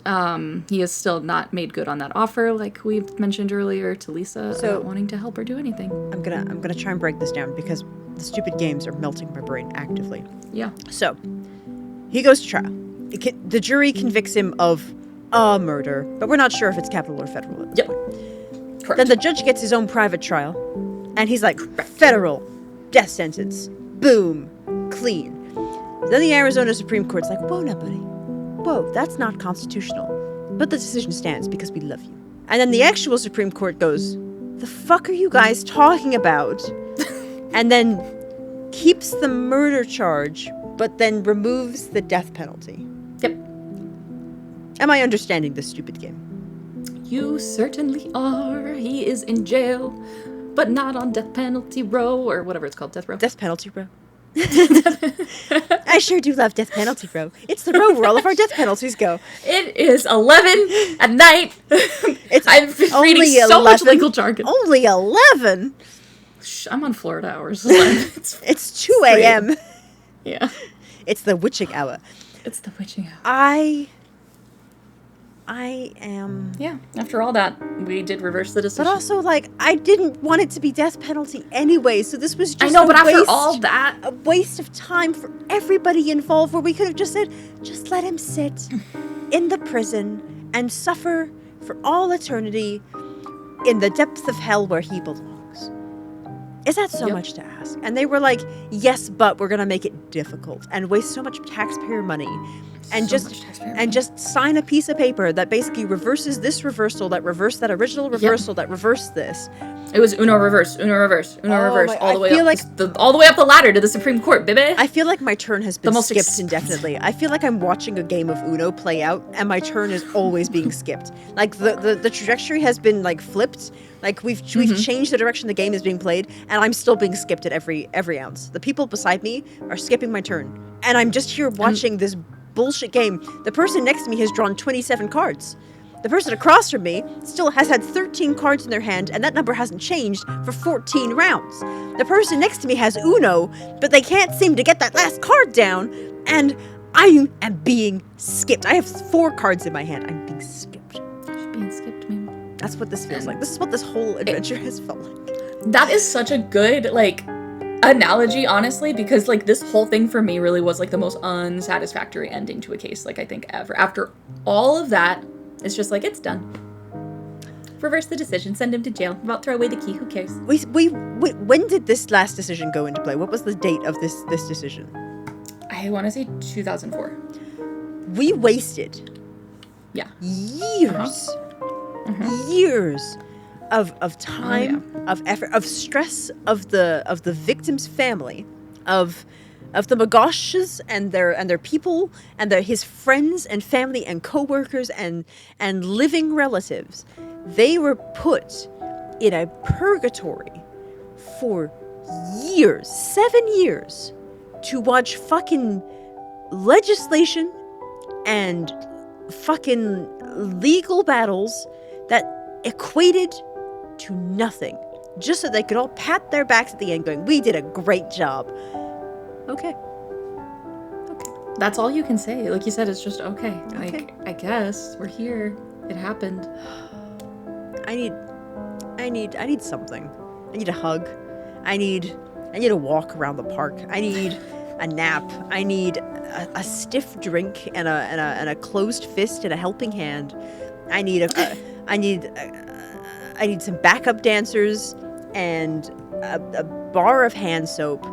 he has still not made good on that offer, like we've mentioned earlier to Lisa, about wanting to help her do anything. I'm gonna try and break this down because the stupid games are melting my brain actively. Yeah. So, he goes to trial. The jury convicts him of a murder, but we're not sure if it's capital or federal at this point. Correct. Then the judge gets his own private trial, and he's like, federal, death sentence, boom, clean. Then the Arizona Supreme Court's like, whoa, now, buddy. Whoa, that's not constitutional. But the decision stands because we love you. And then the actual Supreme Court goes, the fuck are you guys talking about? And then keeps the murder charge, but then removes the death penalty. Yep. Am I understanding this stupid game? You certainly are. He is in jail, but not on death penalty row, or whatever it's called, death row. Death penalty row. I sure do love death penalty row. It's the row where all of our death penalties go. It is 11 at night. I'm reading so much legal jargon. Only 11? I'm on Florida hours. It's 2 a.m. Yeah. It's the witching hour. It's the witching hour. I am... Yeah, after all that, we did reverse the decision. But also, like, I didn't want it to be death penalty anyway, so this was just I know, but after all that... a waste of time for everybody involved, where we could have just said, just let him sit in the prison and suffer for all eternity in the depths of hell where he belongs. Is that so much to ask? And they were like, yes, but we're going to make it difficult and waste so much taxpayer money. And just sign a piece of paper that basically reverses this reversal, that reversed that original reversal, that reversed this. It was Uno reverse, Uno reverse, Uno reverse, all the way up the ladder to the Supreme Court, baby. I feel like my turn has been skipped indefinitely. I feel like I'm watching a game of Uno play out, and my turn is always being skipped. Like the trajectory has been like flipped. Like we've changed the direction the game is being played, and I'm still being skipped at every ounce. The people beside me are skipping my turn, and I'm just here watching this bullshit game. The person next to me has drawn 27 cards. The person across from me still has had 13 cards in their hand, and that number hasn't changed for 14 rounds. The person next to me has Uno, but they can't seem to get that last card down, and I am being skipped. I have 4 cards in my hand. I'm being skipped. She's being skipped, man. That's what this feels like. This is what this whole adventure has felt like. That is such a good, like, analogy, honestly, because, like, this whole thing for me really was, like, the most unsatisfactory ending to a case, like, I think ever. After all of that, it's just like, it's done. Reverse the decision, send him to jail. About throw away the key, who cares? When did this last decision go into play? What was the date of this decision? I want to say 2004. We wasted years, years of time, of effort, of stress of the victim's family, of the Magoches and their people and his friends and family and co-workers and living relatives. They were put in a purgatory for years, 7 years, to watch fucking legislation and fucking legal battles that equated to nothing, just so they could all pat their backs at the end going, we did a great job. Okay. That's all you can say. Like you said, it's just okay. Like, I guess we're here. It happened. I need something. I need a hug. I need a walk around the park. I need a nap. I need a stiff drink and a closed fist and a helping hand. I need some backup dancers and a bar of hand soap.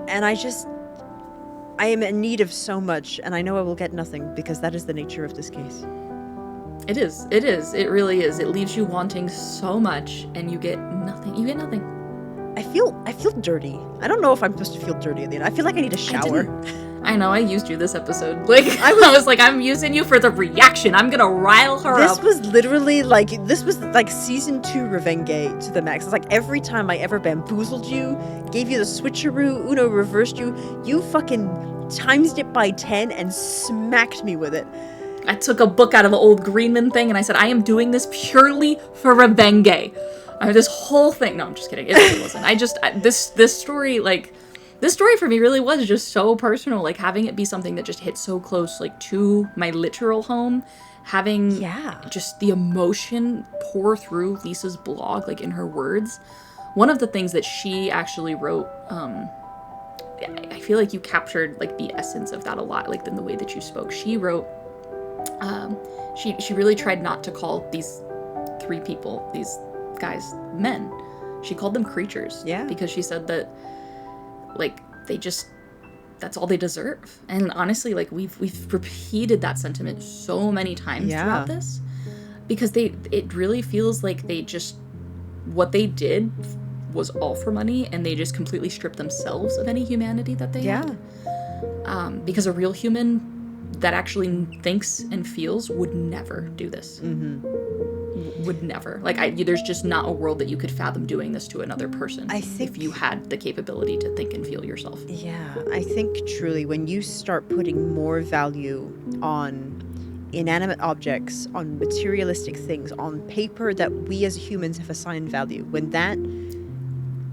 And I am in need of so much, and I know I will get nothing because that is the nature of this case. It is. It really is. It leaves you wanting so much, and you get nothing. I feel dirty. I don't know if I'm supposed to feel dirty at the end. I feel like I need a shower. I know, I used you this episode. Like, I was like, I'm using you for the reaction. I'm gonna rile her up. This was like season 2 Revenge to the max. It's like every time I ever bamboozled you, gave you the switcheroo, Uno reversed you, you fucking times it by 10 and smacked me with it. I took a book out of the old Greenman thing and I said, I am doing this purely for Revenge. This whole thing. No, I'm just kidding. It really wasn't. This story, like, this story for me really was just so personal. Like, having it be something that just hit so close, like, to my literal home. Having just the emotion pour through Lisa's blog, like, in her words. One of the things that she actually wrote, I feel like you captured, like, the essence of that a lot, like, in the way that you spoke. She wrote, she really tried not to call these 3 people, these guys, men. She called them creatures. Yeah. Because she said that, like, that's all they deserve. And honestly, like, we've repeated that sentiment so many times throughout this. Because it really feels like what they did was all for money, and they just completely stripped themselves of any humanity that they had. Because a real human that actually thinks and feels would never do this. Would never. Like, there's just not a world that you could fathom doing this to another person. I think if you had the capability to think and feel yourself. Yeah, I think truly when you start putting more value on inanimate objects, on materialistic things, on paper that we as humans have assigned value, when that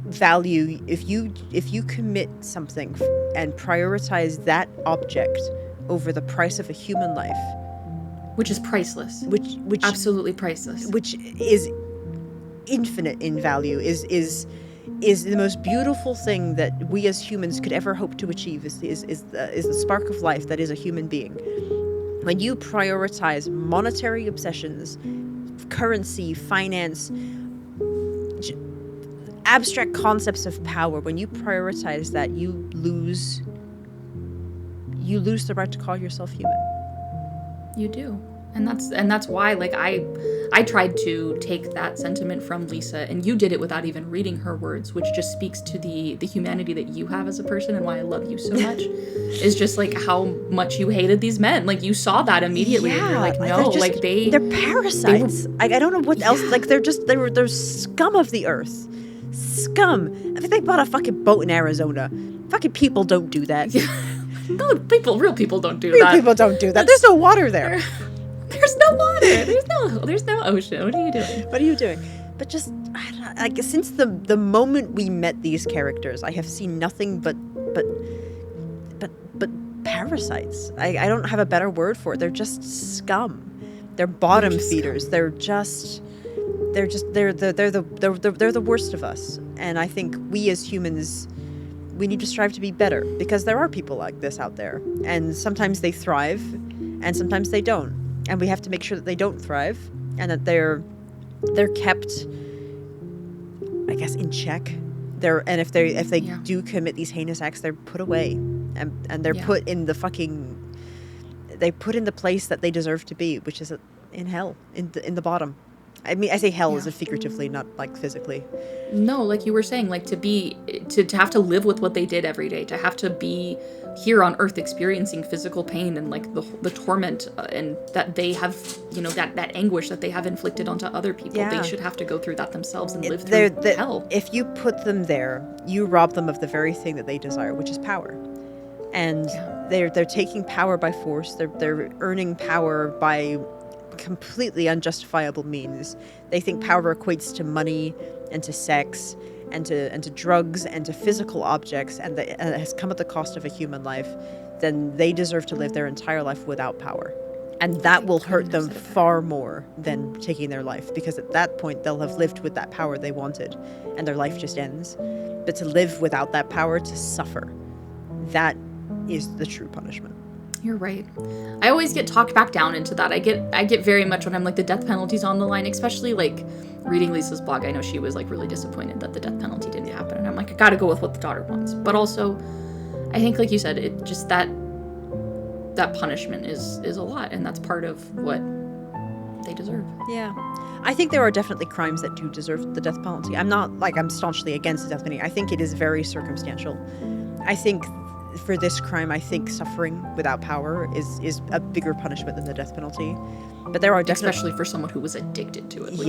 value, if you commit something and prioritize that object over the price of a human life, which is priceless, which absolutely priceless, which is infinite in value, is the most beautiful thing that we as humans could ever hope to achieve, is the spark of life that is a human being. When you prioritize monetary obsessions, currency, finance, abstract concepts of power, when you prioritize that, you lose the right to call yourself human. You do. And that's why, like, I tried to take that sentiment from Lisa, and you did it without even reading her words, which just speaks to the humanity that you have as a person and why I love you so much. Is just, like, how much you hated these men. Like, you saw that immediately, and you're like, no, they're parasites. I don't know what else. Like, they're scum of the earth. Scum. I think they bought a fucking boat in Arizona. Fucking people don't do that. No, real people don't do that. Real people don't do that. There's no water there. There's no water. There's no ocean. What are you doing? What are you doing? But just, I don't know, like, since the moment we met these characters, I have seen nothing but parasites. I don't have a better word for it. They're just scum. They're bottom feeders. They're the worst of us. And I think we as humans, we need to strive to be better, because there are people like this out there, and sometimes they thrive and sometimes they don't, and we have to make sure that they don't thrive and that they're kept, I guess, in check. And if they do commit these heinous acts, they're put away, and they're put in the place that they deserve to be, which is in hell, in the bottom. I mean, I say hell as a figuratively, not like physically. No, like you were saying, like to have to live with what they did every day, to have to be here on Earth experiencing physical pain and like the torment and that they have, that anguish that they have inflicted onto other people. Yeah. They should have to go through that themselves and live through hell. If you put them there, you rob them of the very thing that they desire, which is power. And they're taking power by force. They're earning power by completely unjustifiable means. They think power equates to money and to sex and to drugs and to physical objects, and that has come at the cost of a human life. Then they deserve to live their entire life without power, and that will hurt them far more than taking their life, because at that point they'll have lived with that power they wanted and their life just ends. But to live without that power, to suffer, that is the true punishment. You're right. I always get talked back down into that. I get very much when I'm like, the death penalty's on the line, especially like reading Lisa's blog. I know she was like really disappointed that the death penalty didn't happen, and I'm like, I gotta go with what the daughter wants. But also, I think, like you said, it just that punishment is a lot, and that's part of what they deserve. Yeah. I think there are definitely crimes that do deserve the death penalty. I'm not like I'm staunchly against the death penalty. I think it is very circumstantial. I think for this crime, I think suffering without power is a bigger punishment than the death penalty. But there are definitely, especially for someone who was addicted to it. Like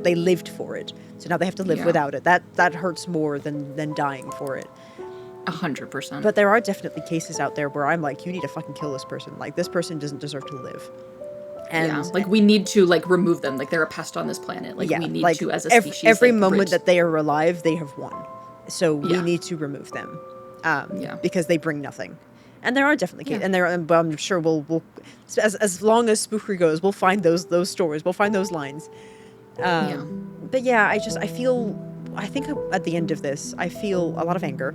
they lived for it. So now they have to live without it. That hurts more than dying for it. 100%. But there are definitely cases out there where I'm like, you need to fucking kill this person. Like, this person doesn't deserve to live. And like we need to like remove them. Like they're a pest on this planet. Like we need to, as a species, every moment that they are alive, they have won. So we need to remove them. Because they bring nothing. And there are definitely cases, and I'm sure we'll as long as Spookery goes, we'll find those stories, we'll find those lines. But yeah, I think at the end of this, I feel a lot of anger,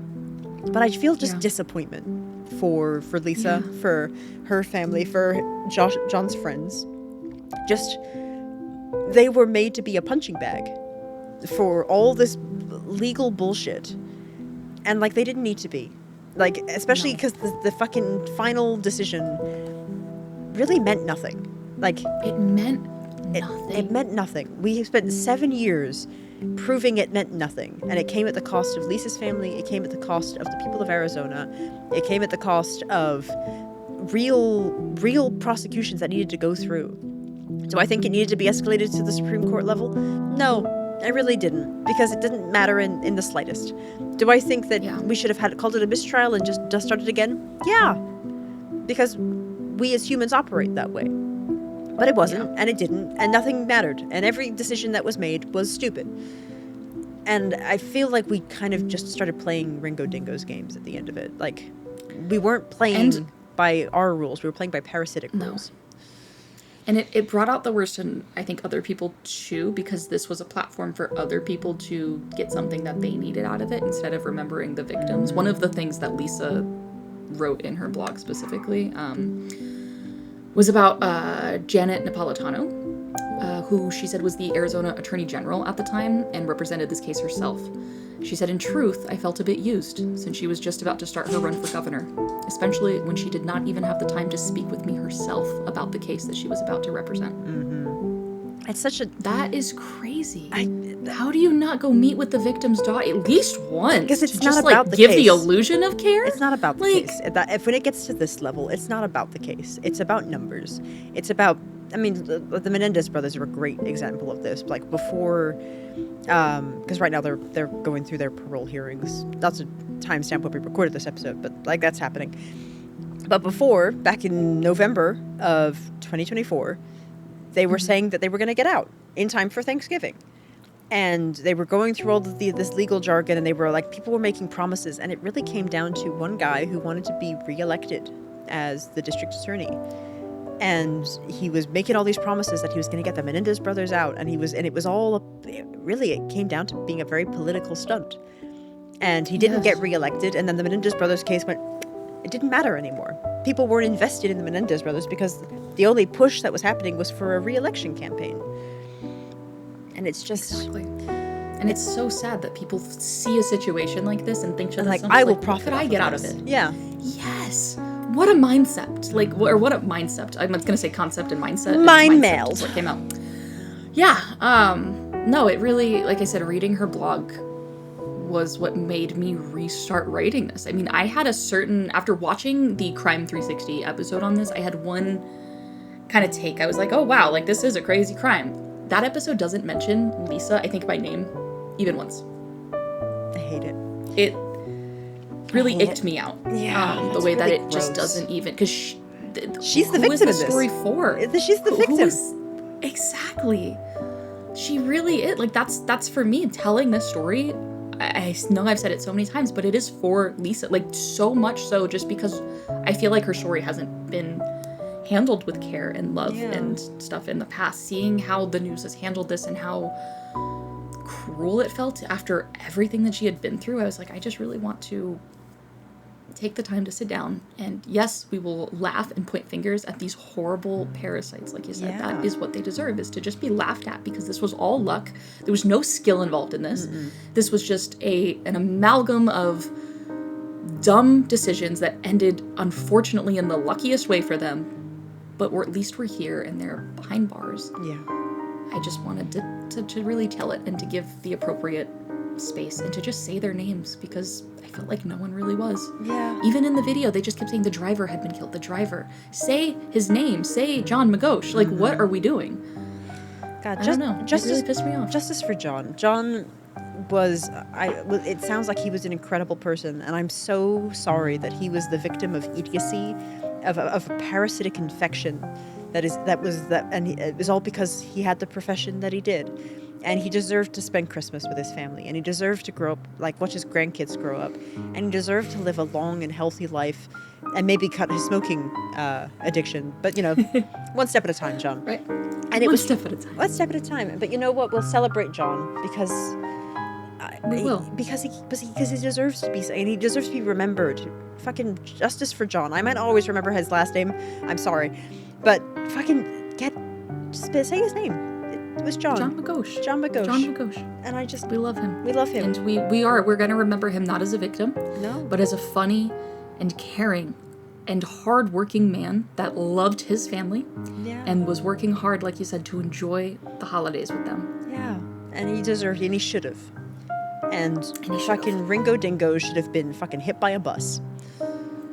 but I feel just disappointment for Lisa, for her family, for John's friends. Just, they were made to be a punching bag for all this legal bullshit. And, like, they didn't need to be. Like, especially because the fucking final decision really meant nothing. Like... It meant nothing. It meant nothing. We spent 7 years proving it meant nothing. And it came at the cost of Lisa's family. It came at the cost of the people of Arizona. It came at the cost of real prosecutions that needed to go through. Do I think it needed to be escalated to the Supreme Court level? No. I really didn't, because it didn't matter in the slightest. Do I think that we should have called it a mistrial and just started again? Yeah, because we as humans operate that way. But it wasn't, and it didn't, and nothing mattered, and every decision that was made was stupid. And I feel like we kind of just started playing Ringo Dingo's games at the end of it. Like, we weren't playing by our rules, we were playing by parasitic rules. And it brought out the worst in, I think, other people too, because this was a platform for other people to get something that they needed out of it instead of remembering the victims. One of the things that Lisa wrote in her blog specifically was about Janet Napolitano, who she said was the Arizona Attorney General at the time and represented this case herself. She said, "In truth, I felt a bit used, since she was just about to start her run for governor, especially when she did not even have the time to speak with me herself about the case that she was about to represent." Mm-hmm. It's such a... That is crazy. How do you not go meet with the victim's daughter at least once? Because it's to not just, about like, the give case. the illusion of care? It's not about the case. If when it gets to this level, it's not about the case. It's about numbers. It's about... I mean, the Menendez brothers are a great example of this. Like, before... because right now they're going through their parole hearings. That's a timestamp when we recorded this episode, but, like, that's happening. But before, back in November of 2024, they were saying that they were going to get out in time for Thanksgiving. And they were going through all of this legal jargon, and they were like, people were making promises, and it really came down to one guy who wanted to be reelected as the district attorney. And he was making all these promises that he was going to get the Menendez brothers out, and it came down to being a very political stunt. And he didn't get reelected, and then the Menendez brothers case it didn't matter anymore. People weren't invested in the Menendez brothers because the only push that was happening was for a re-election campaign. And it's just... Exactly. And it's so sad that people see a situation like this and think to themselves, I will profit. What could I get out of it? Yeah. Yes. What a mindset. What a mindset. I'm going to say concept and mindset. Mind mindset meld. is what came out. Yeah. No, it really, like I said, reading her blog was what made me restart writing this. I mean, I had after watching the Crime 360 episode on this, I had one kind of take. I was like, oh wow, like this is a crazy crime. That episode doesn't mention Lisa, I think by name, even once. I hate it. It really icked me out. Yeah. The way really that it gross. just doesn't even, because she's the victim in in this this. story for? She's the victim. Exactly. She really is. Like, that's for me, telling this story. I know I've said it so many times, but it is for Lisa. Like, so much so just because I feel like her story hasn't been handled with care and love and stuff in the past. Seeing how the news has handled this and how cruel it felt after everything that she had been through, I was like, I just really want to take the time to sit down, and yes, we will laugh and point fingers at these horrible parasites. Like you said, that is what they deserve, is to just be laughed at, because this was all luck. There was no skill involved in this. This was just an amalgam of dumb decisions that ended, unfortunately, in the luckiest way for them, but at least we're here and they're behind bars. Yeah. I just wanted to really tell it and to give the appropriate space and to just say their names, because I felt like no one really was. Yeah. Even in the video, they just kept saying the driver had been killed. The driver. Say his name. Say John Magoch. Like, what are we doing? God, I don't know. It really pissed me off. Justice for John. John was, it sounds like he was an incredible person, and I'm so sorry that he was the victim of idiocy, of a parasitic infection. And it was all because he had the profession that he did. And he deserved to spend Christmas with his family, and he deserved to grow up, like, watch his grandkids grow up, and he deserved to live a long and healthy life, and maybe cut his smoking addiction. But, one step at a time, John. Right. And One step at a time. One step at a time. But you know what? We'll celebrate John because We will. Because he deserves to be, and he deserves to be remembered. Fucking justice for John. I might always remember his last name. I'm sorry, but fucking just say his name. It was John. John Magoch. John Magoch. John Magoch. And we love him. We love him. And we're going to remember him not as a victim, no, but as a funny and caring and hard-working man that loved his family and was working hard, like you said, to enjoy the holidays with them. Yeah. And he deserved it, and he should have. And he fucking Ringo Dingo should have been fucking hit by a bus.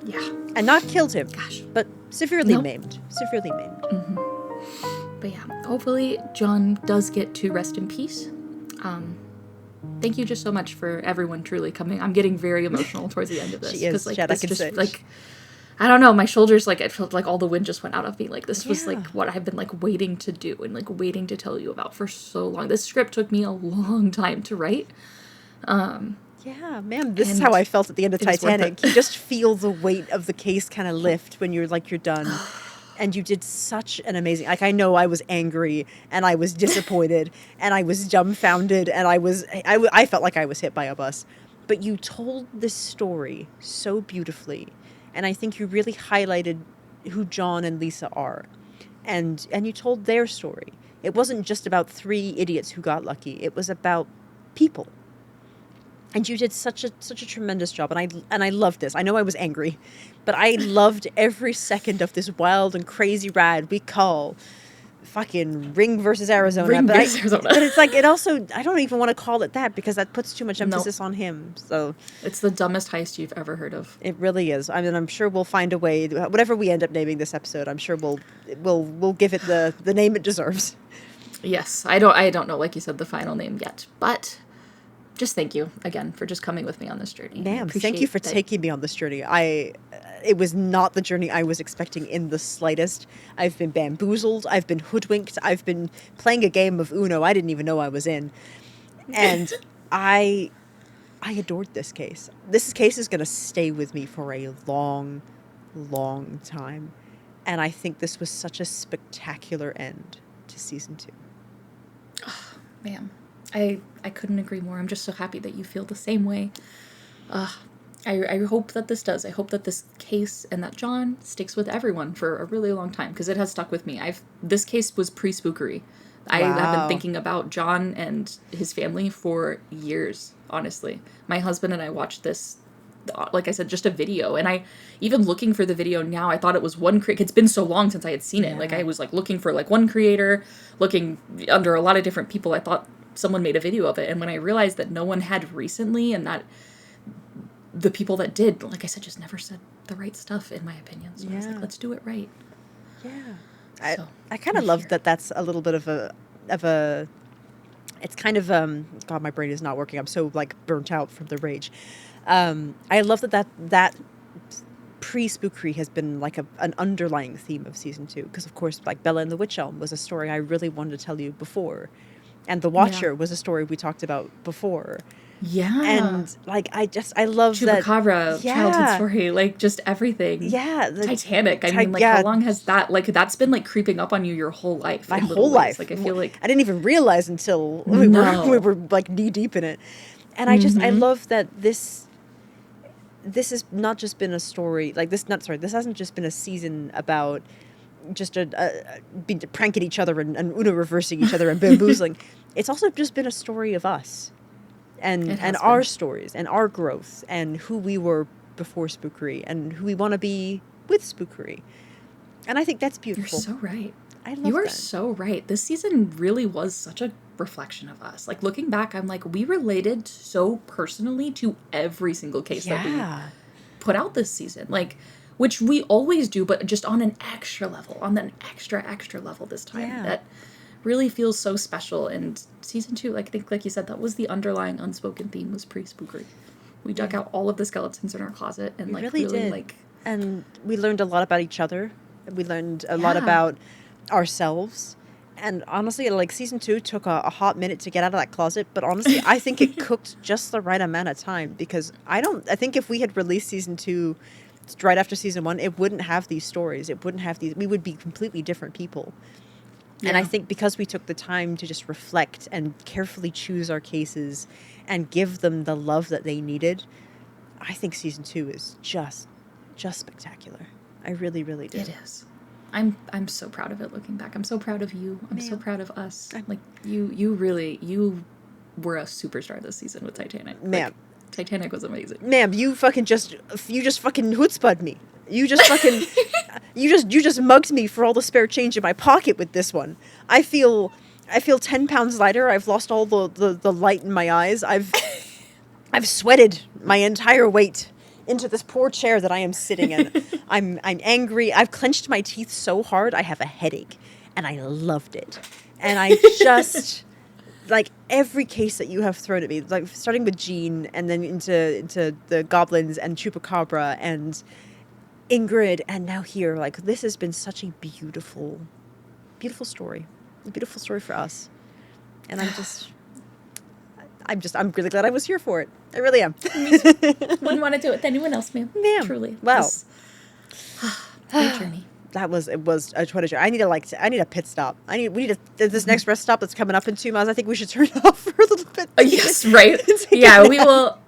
Yeah. And not killed him. Gosh. But severely maimed. Severely maimed. Mm-hmm. But yeah, hopefully John does get to rest in peace. Thank you just so much for everyone truly coming. I'm getting very emotional towards the end of this. She is, like, Chad, I can say. Like, I don't know, my shoulders, like, it felt like all the wind just went out of me. Like, this was, like, what I've been, like, waiting to do and, like, waiting to tell you about for so long. This script took me a long time to write. Yeah, man, this is how I felt at the end of Titanic. You just feel the weight of the case kind of lift when you're done. And you did such an amazing, like, I know I was angry and I was disappointed and I was dumbfounded and I felt like I was hit by a bus. But you told this story so beautifully. And I think you really highlighted who John and Lisa are. And you told their story. It wasn't just about three idiots who got lucky. It was about people. And you did such a tremendous job, and I loved this. I know I was angry, but I loved every second of this wild and crazy ride we call fucking Ring versus Arizona. But it's like, it also, I don't even want to call it that because that puts too much emphasis on him. So it's the dumbest heist you've ever heard of. It really is. I mean, I'm sure we'll find a way. Whatever we end up naming this episode, I'm sure we'll give it the name it deserves. Yes, I don't know, like you said, the final name yet, but. Just thank you again for just coming with me on this journey. Ma'am, thank you for taking me on this journey. it was not the journey I was expecting in the slightest. I've been bamboozled. I've been hoodwinked. I've been playing a game of Uno I didn't even know I was in. And I adored this case. This case is going to stay with me for a long, long time. And I think this was such a spectacular end to season 2. Oh, man. I couldn't agree more. I'm just so happy that you feel the same way. I hope that this does. I hope that this case and that John sticks with everyone for a really long time, because it has stuck with me. This case was pre-Spookery. I have been thinking about John and his family for years, honestly. My husband and I watched this, like I said, just a video. And I, even looking for the video now, I thought it was one creator. It's been so long since I had seen it. Like, I was, like, looking for, like, one creator, looking under a lot of different people. I thought someone made a video of it. And when I realized that no one had recently, and that the people that did, like I said, just never said the right stuff, in my opinion. So I was like, let's do it right. Yeah. I kind of I'm love here. that that's a little bit of a it's kind of God, my brain is not working. I'm so like burnt out from the rage. I love that pre-Spookery has been like an underlying theme of season 2, because of course, like Bella and the Witch Elm was a story I really wanted to tell you before, and The Watcher was a story we talked about before. Yeah. And like I love that Chupacabra, childhood story, like just everything. Yeah. Titanic. I mean, like how long has that, like that's been like creeping up on you your whole life. My whole life. Like I feel like I didn't even realize until we were like knee deep in it. And I love that this has not just been a story like this hasn't just been a season about just being pranking each other and Uno reversing each other and bamboozling. It's also just been a story of us. And our stories and our growth and who we were before Spookery and who we want to be with Spookery. And I think that's beautiful. You're so right. I love You are that. so right. This season really was such a reflection of us. Like looking back, I'm like, we related so personally to every single case that we put out this season. Like, which we always do, but just on an extra level, on an extra level this time. Yeah. That really feels so special. And season 2, like I think, like you said, that was the underlying unspoken theme, was pre-Spookery. We dug out all of the skeletons in our closet and We like really did. like, and we learned a lot about each other. We learned a lot about ourselves. And honestly, like season 2 took a hot minute to get out of that closet, but honestly, I think it cooked just the right amount of time, because I think if we had released season 2 right after season 1, it wouldn't have these stories. It wouldn't have we would be completely different people. And I think because we took the time to just reflect and carefully choose our cases and give them the love that they needed, I think season 2 is just spectacular. I really, really do. It is. I'm so proud of it looking back. I'm so proud of you. I'm so proud of us. Like you were a superstar this season with Titanic. Ma'am. Like, Titanic was amazing. Ma'am, you just fucking chutzpah'd me. You just fucking you just mugged me for all the spare change in my pocket with this one. I feel 10 pounds lighter. I've lost all the light in my eyes. I've sweated my entire weight into this poor chair that I am sitting in. I'm angry. I've clenched my teeth so hard I have a headache, and I loved it. And I just like every case that you have thrown at me, like starting with Jean and then into the goblins and Chupacabra and Ingrid, and now here, like this has been such a beautiful story, a beautiful story for us. And I'm really glad I was here for it. I really am. Wouldn't want to do it with anyone else, ma'am. Truly. Wow. Great journey. It was a Twitter journey. I need a pit stop. This next rest stop that's coming up in 2 miles. I think we should turn it off for a little bit. Yes, right. Yeah, we will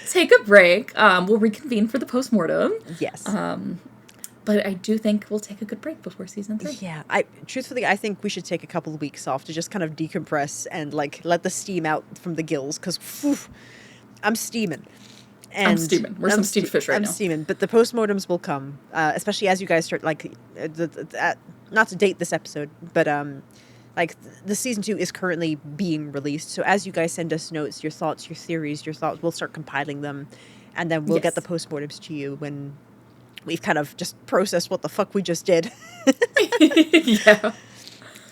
take a break. We'll reconvene for the postmortem. Yes. But I do think we'll take a good break before season 3. Yeah. Truthfully, I think we should take a couple of weeks off to just kind of decompress and like let the steam out from the gills, because I'm steaming. And I'm steaming. We're some steamed fish right now. I'm steaming, but the postmortems will come, especially as you guys start, like, not to date this episode, but like the season 2 is currently being released. So as you guys send us notes, your thoughts, we'll start compiling them, and then we'll get the postmortems to you when we've kind of just processed what the fuck we just did. Yeah.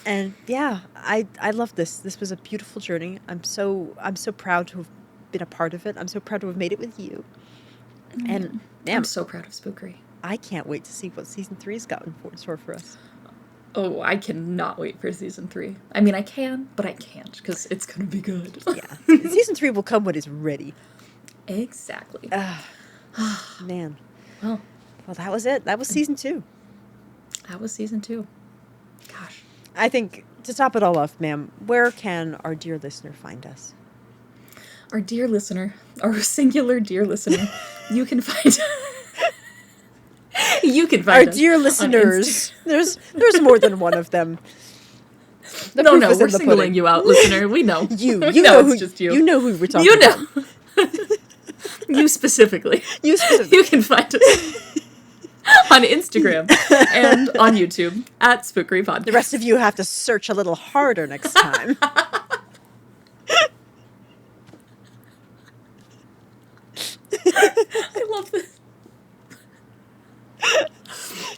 And yeah, I love this. This was a beautiful journey. I'm so proud to have been a part of it. I'm so proud to have made it with you. And I'm so proud of Spookery. I can't wait to see what season 3's got in store for us. Oh, I cannot wait for season 3. I mean, I can, but I can't, because it's going to be good. Yeah. Season 3 will come when it's ready. Exactly. Man. Well, that was it. That was season 2. That was season 2. Gosh. I think, to top it all off, ma'am, where can our dear listener find us? Our dear listener, our singular dear listener, you can find our dear listeners. There's more than one of them. No, we're singling you out, listener. We know. You know know it's just you. You know who we're talking about. You specifically. You can find us on Instagram and on YouTube at Spookery Podcast. The rest of you have to search a little harder next time. I love this.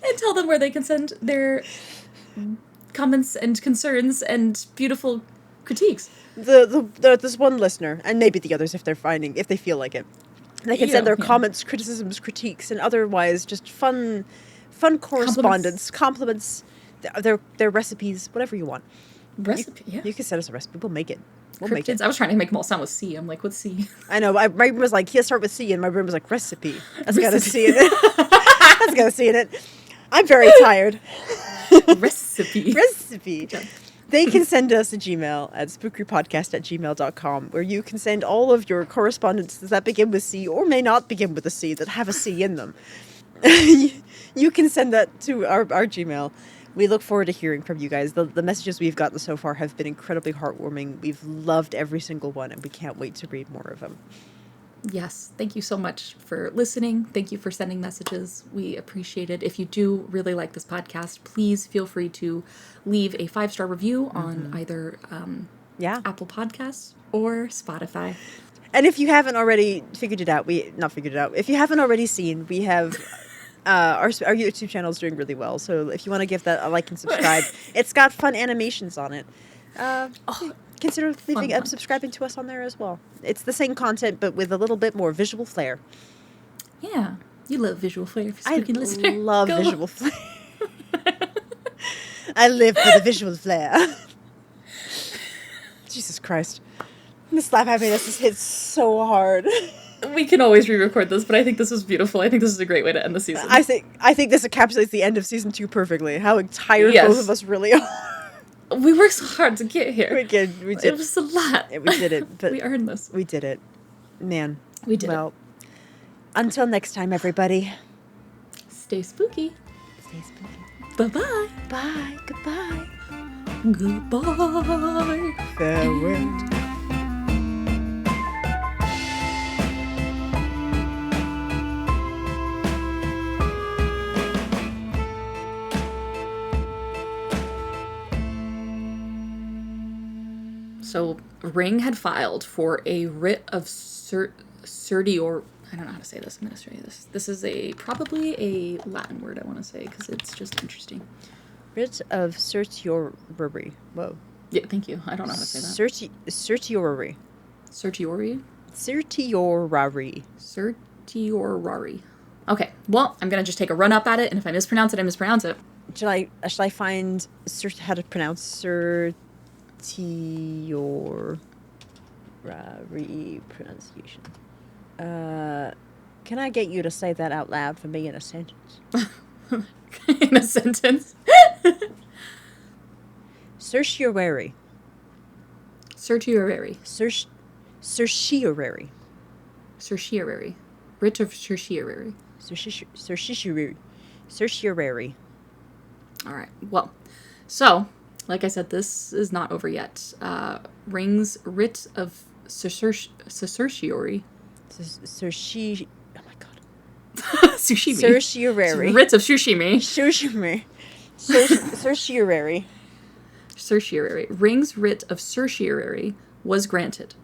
And tell them where they can send their comments and concerns and beautiful critiques. This one listener, and maybe the others if they feel like it. They can send their comments, criticisms, critiques, and otherwise just fun correspondence, compliments, their recipes, whatever you want. You can send us a recipe. We'll make it. We'll make it. I was trying to make them all sound with C. I'm like, what's C? I know. My brain was like, start with C, and my brain was like, recipe. That's got a C in it. That's got a C in it. I'm very tired. Recipe. Okay. They can send us a Gmail at spookerypodcast@gmail.com, where you can send all of your correspondences that begin with C or may not begin with a C, that have a C in them. You can send that to our Gmail. We look forward to hearing from you guys. The messages we've gotten so far have been incredibly heartwarming. We've loved every single one, and we can't wait to read more of them. Yes, thank you so much for listening. Thank you for sending messages. We appreciate it. If you do really like this podcast, please feel free to leave a 5-star review on either Apple Podcasts or Spotify. And if you haven't already if you haven't already seen, we have our YouTube channel is doing really well. So if you want to give that a like and subscribe, it's got fun animations on it. Consider subscribing to us on there as well. It's the same content, but with a little bit more visual flair. Yeah. You love visual flair, spooky listener. I love visual flair. I live for the visual flair. Jesus Christ. This laugh happiness has hit so hard. We can always re-record this, but I think this was beautiful. I think this is a great way to end the season. I think this encapsulates the end of season 2 perfectly. How tired both of us really are. We worked so hard to get here. We did. It was a lot. We did it. But we earned this. We did it. Man. We did it. Until next time, everybody. Stay spooky. Stay spooky. Bye-bye. Bye. Goodbye. Goodbye. Farewell. So, Ring had filed for a writ of certiorari. I don't know how to say this. I'm going to show you this. This is probably a Latin word, I want to say, because it's just interesting. Writ of certiorari. Whoa. Yeah, thank you. I don't know how to say that. Certiorari. Certiorari? Certiorari. Certiorari. Okay, well, I'm going to just take a run up at it, and if I mispronounce it, I mispronounce it. Should I find how to pronounce Certiorari pronunciation? Can I get you to say that out loud for me in a sentence? In a sentence? Certiorari. Certiorari. Certiorari. Certiorari. Writ of certiorari. Certiorari. All right. Well, so, like I said, this is not over yet. Ring's writ of certiorari. Oh my god. Sushimi. Certiorari. Writ of sushimi. Certiorari. Certiorari. Ring's writ of certiorari was granted.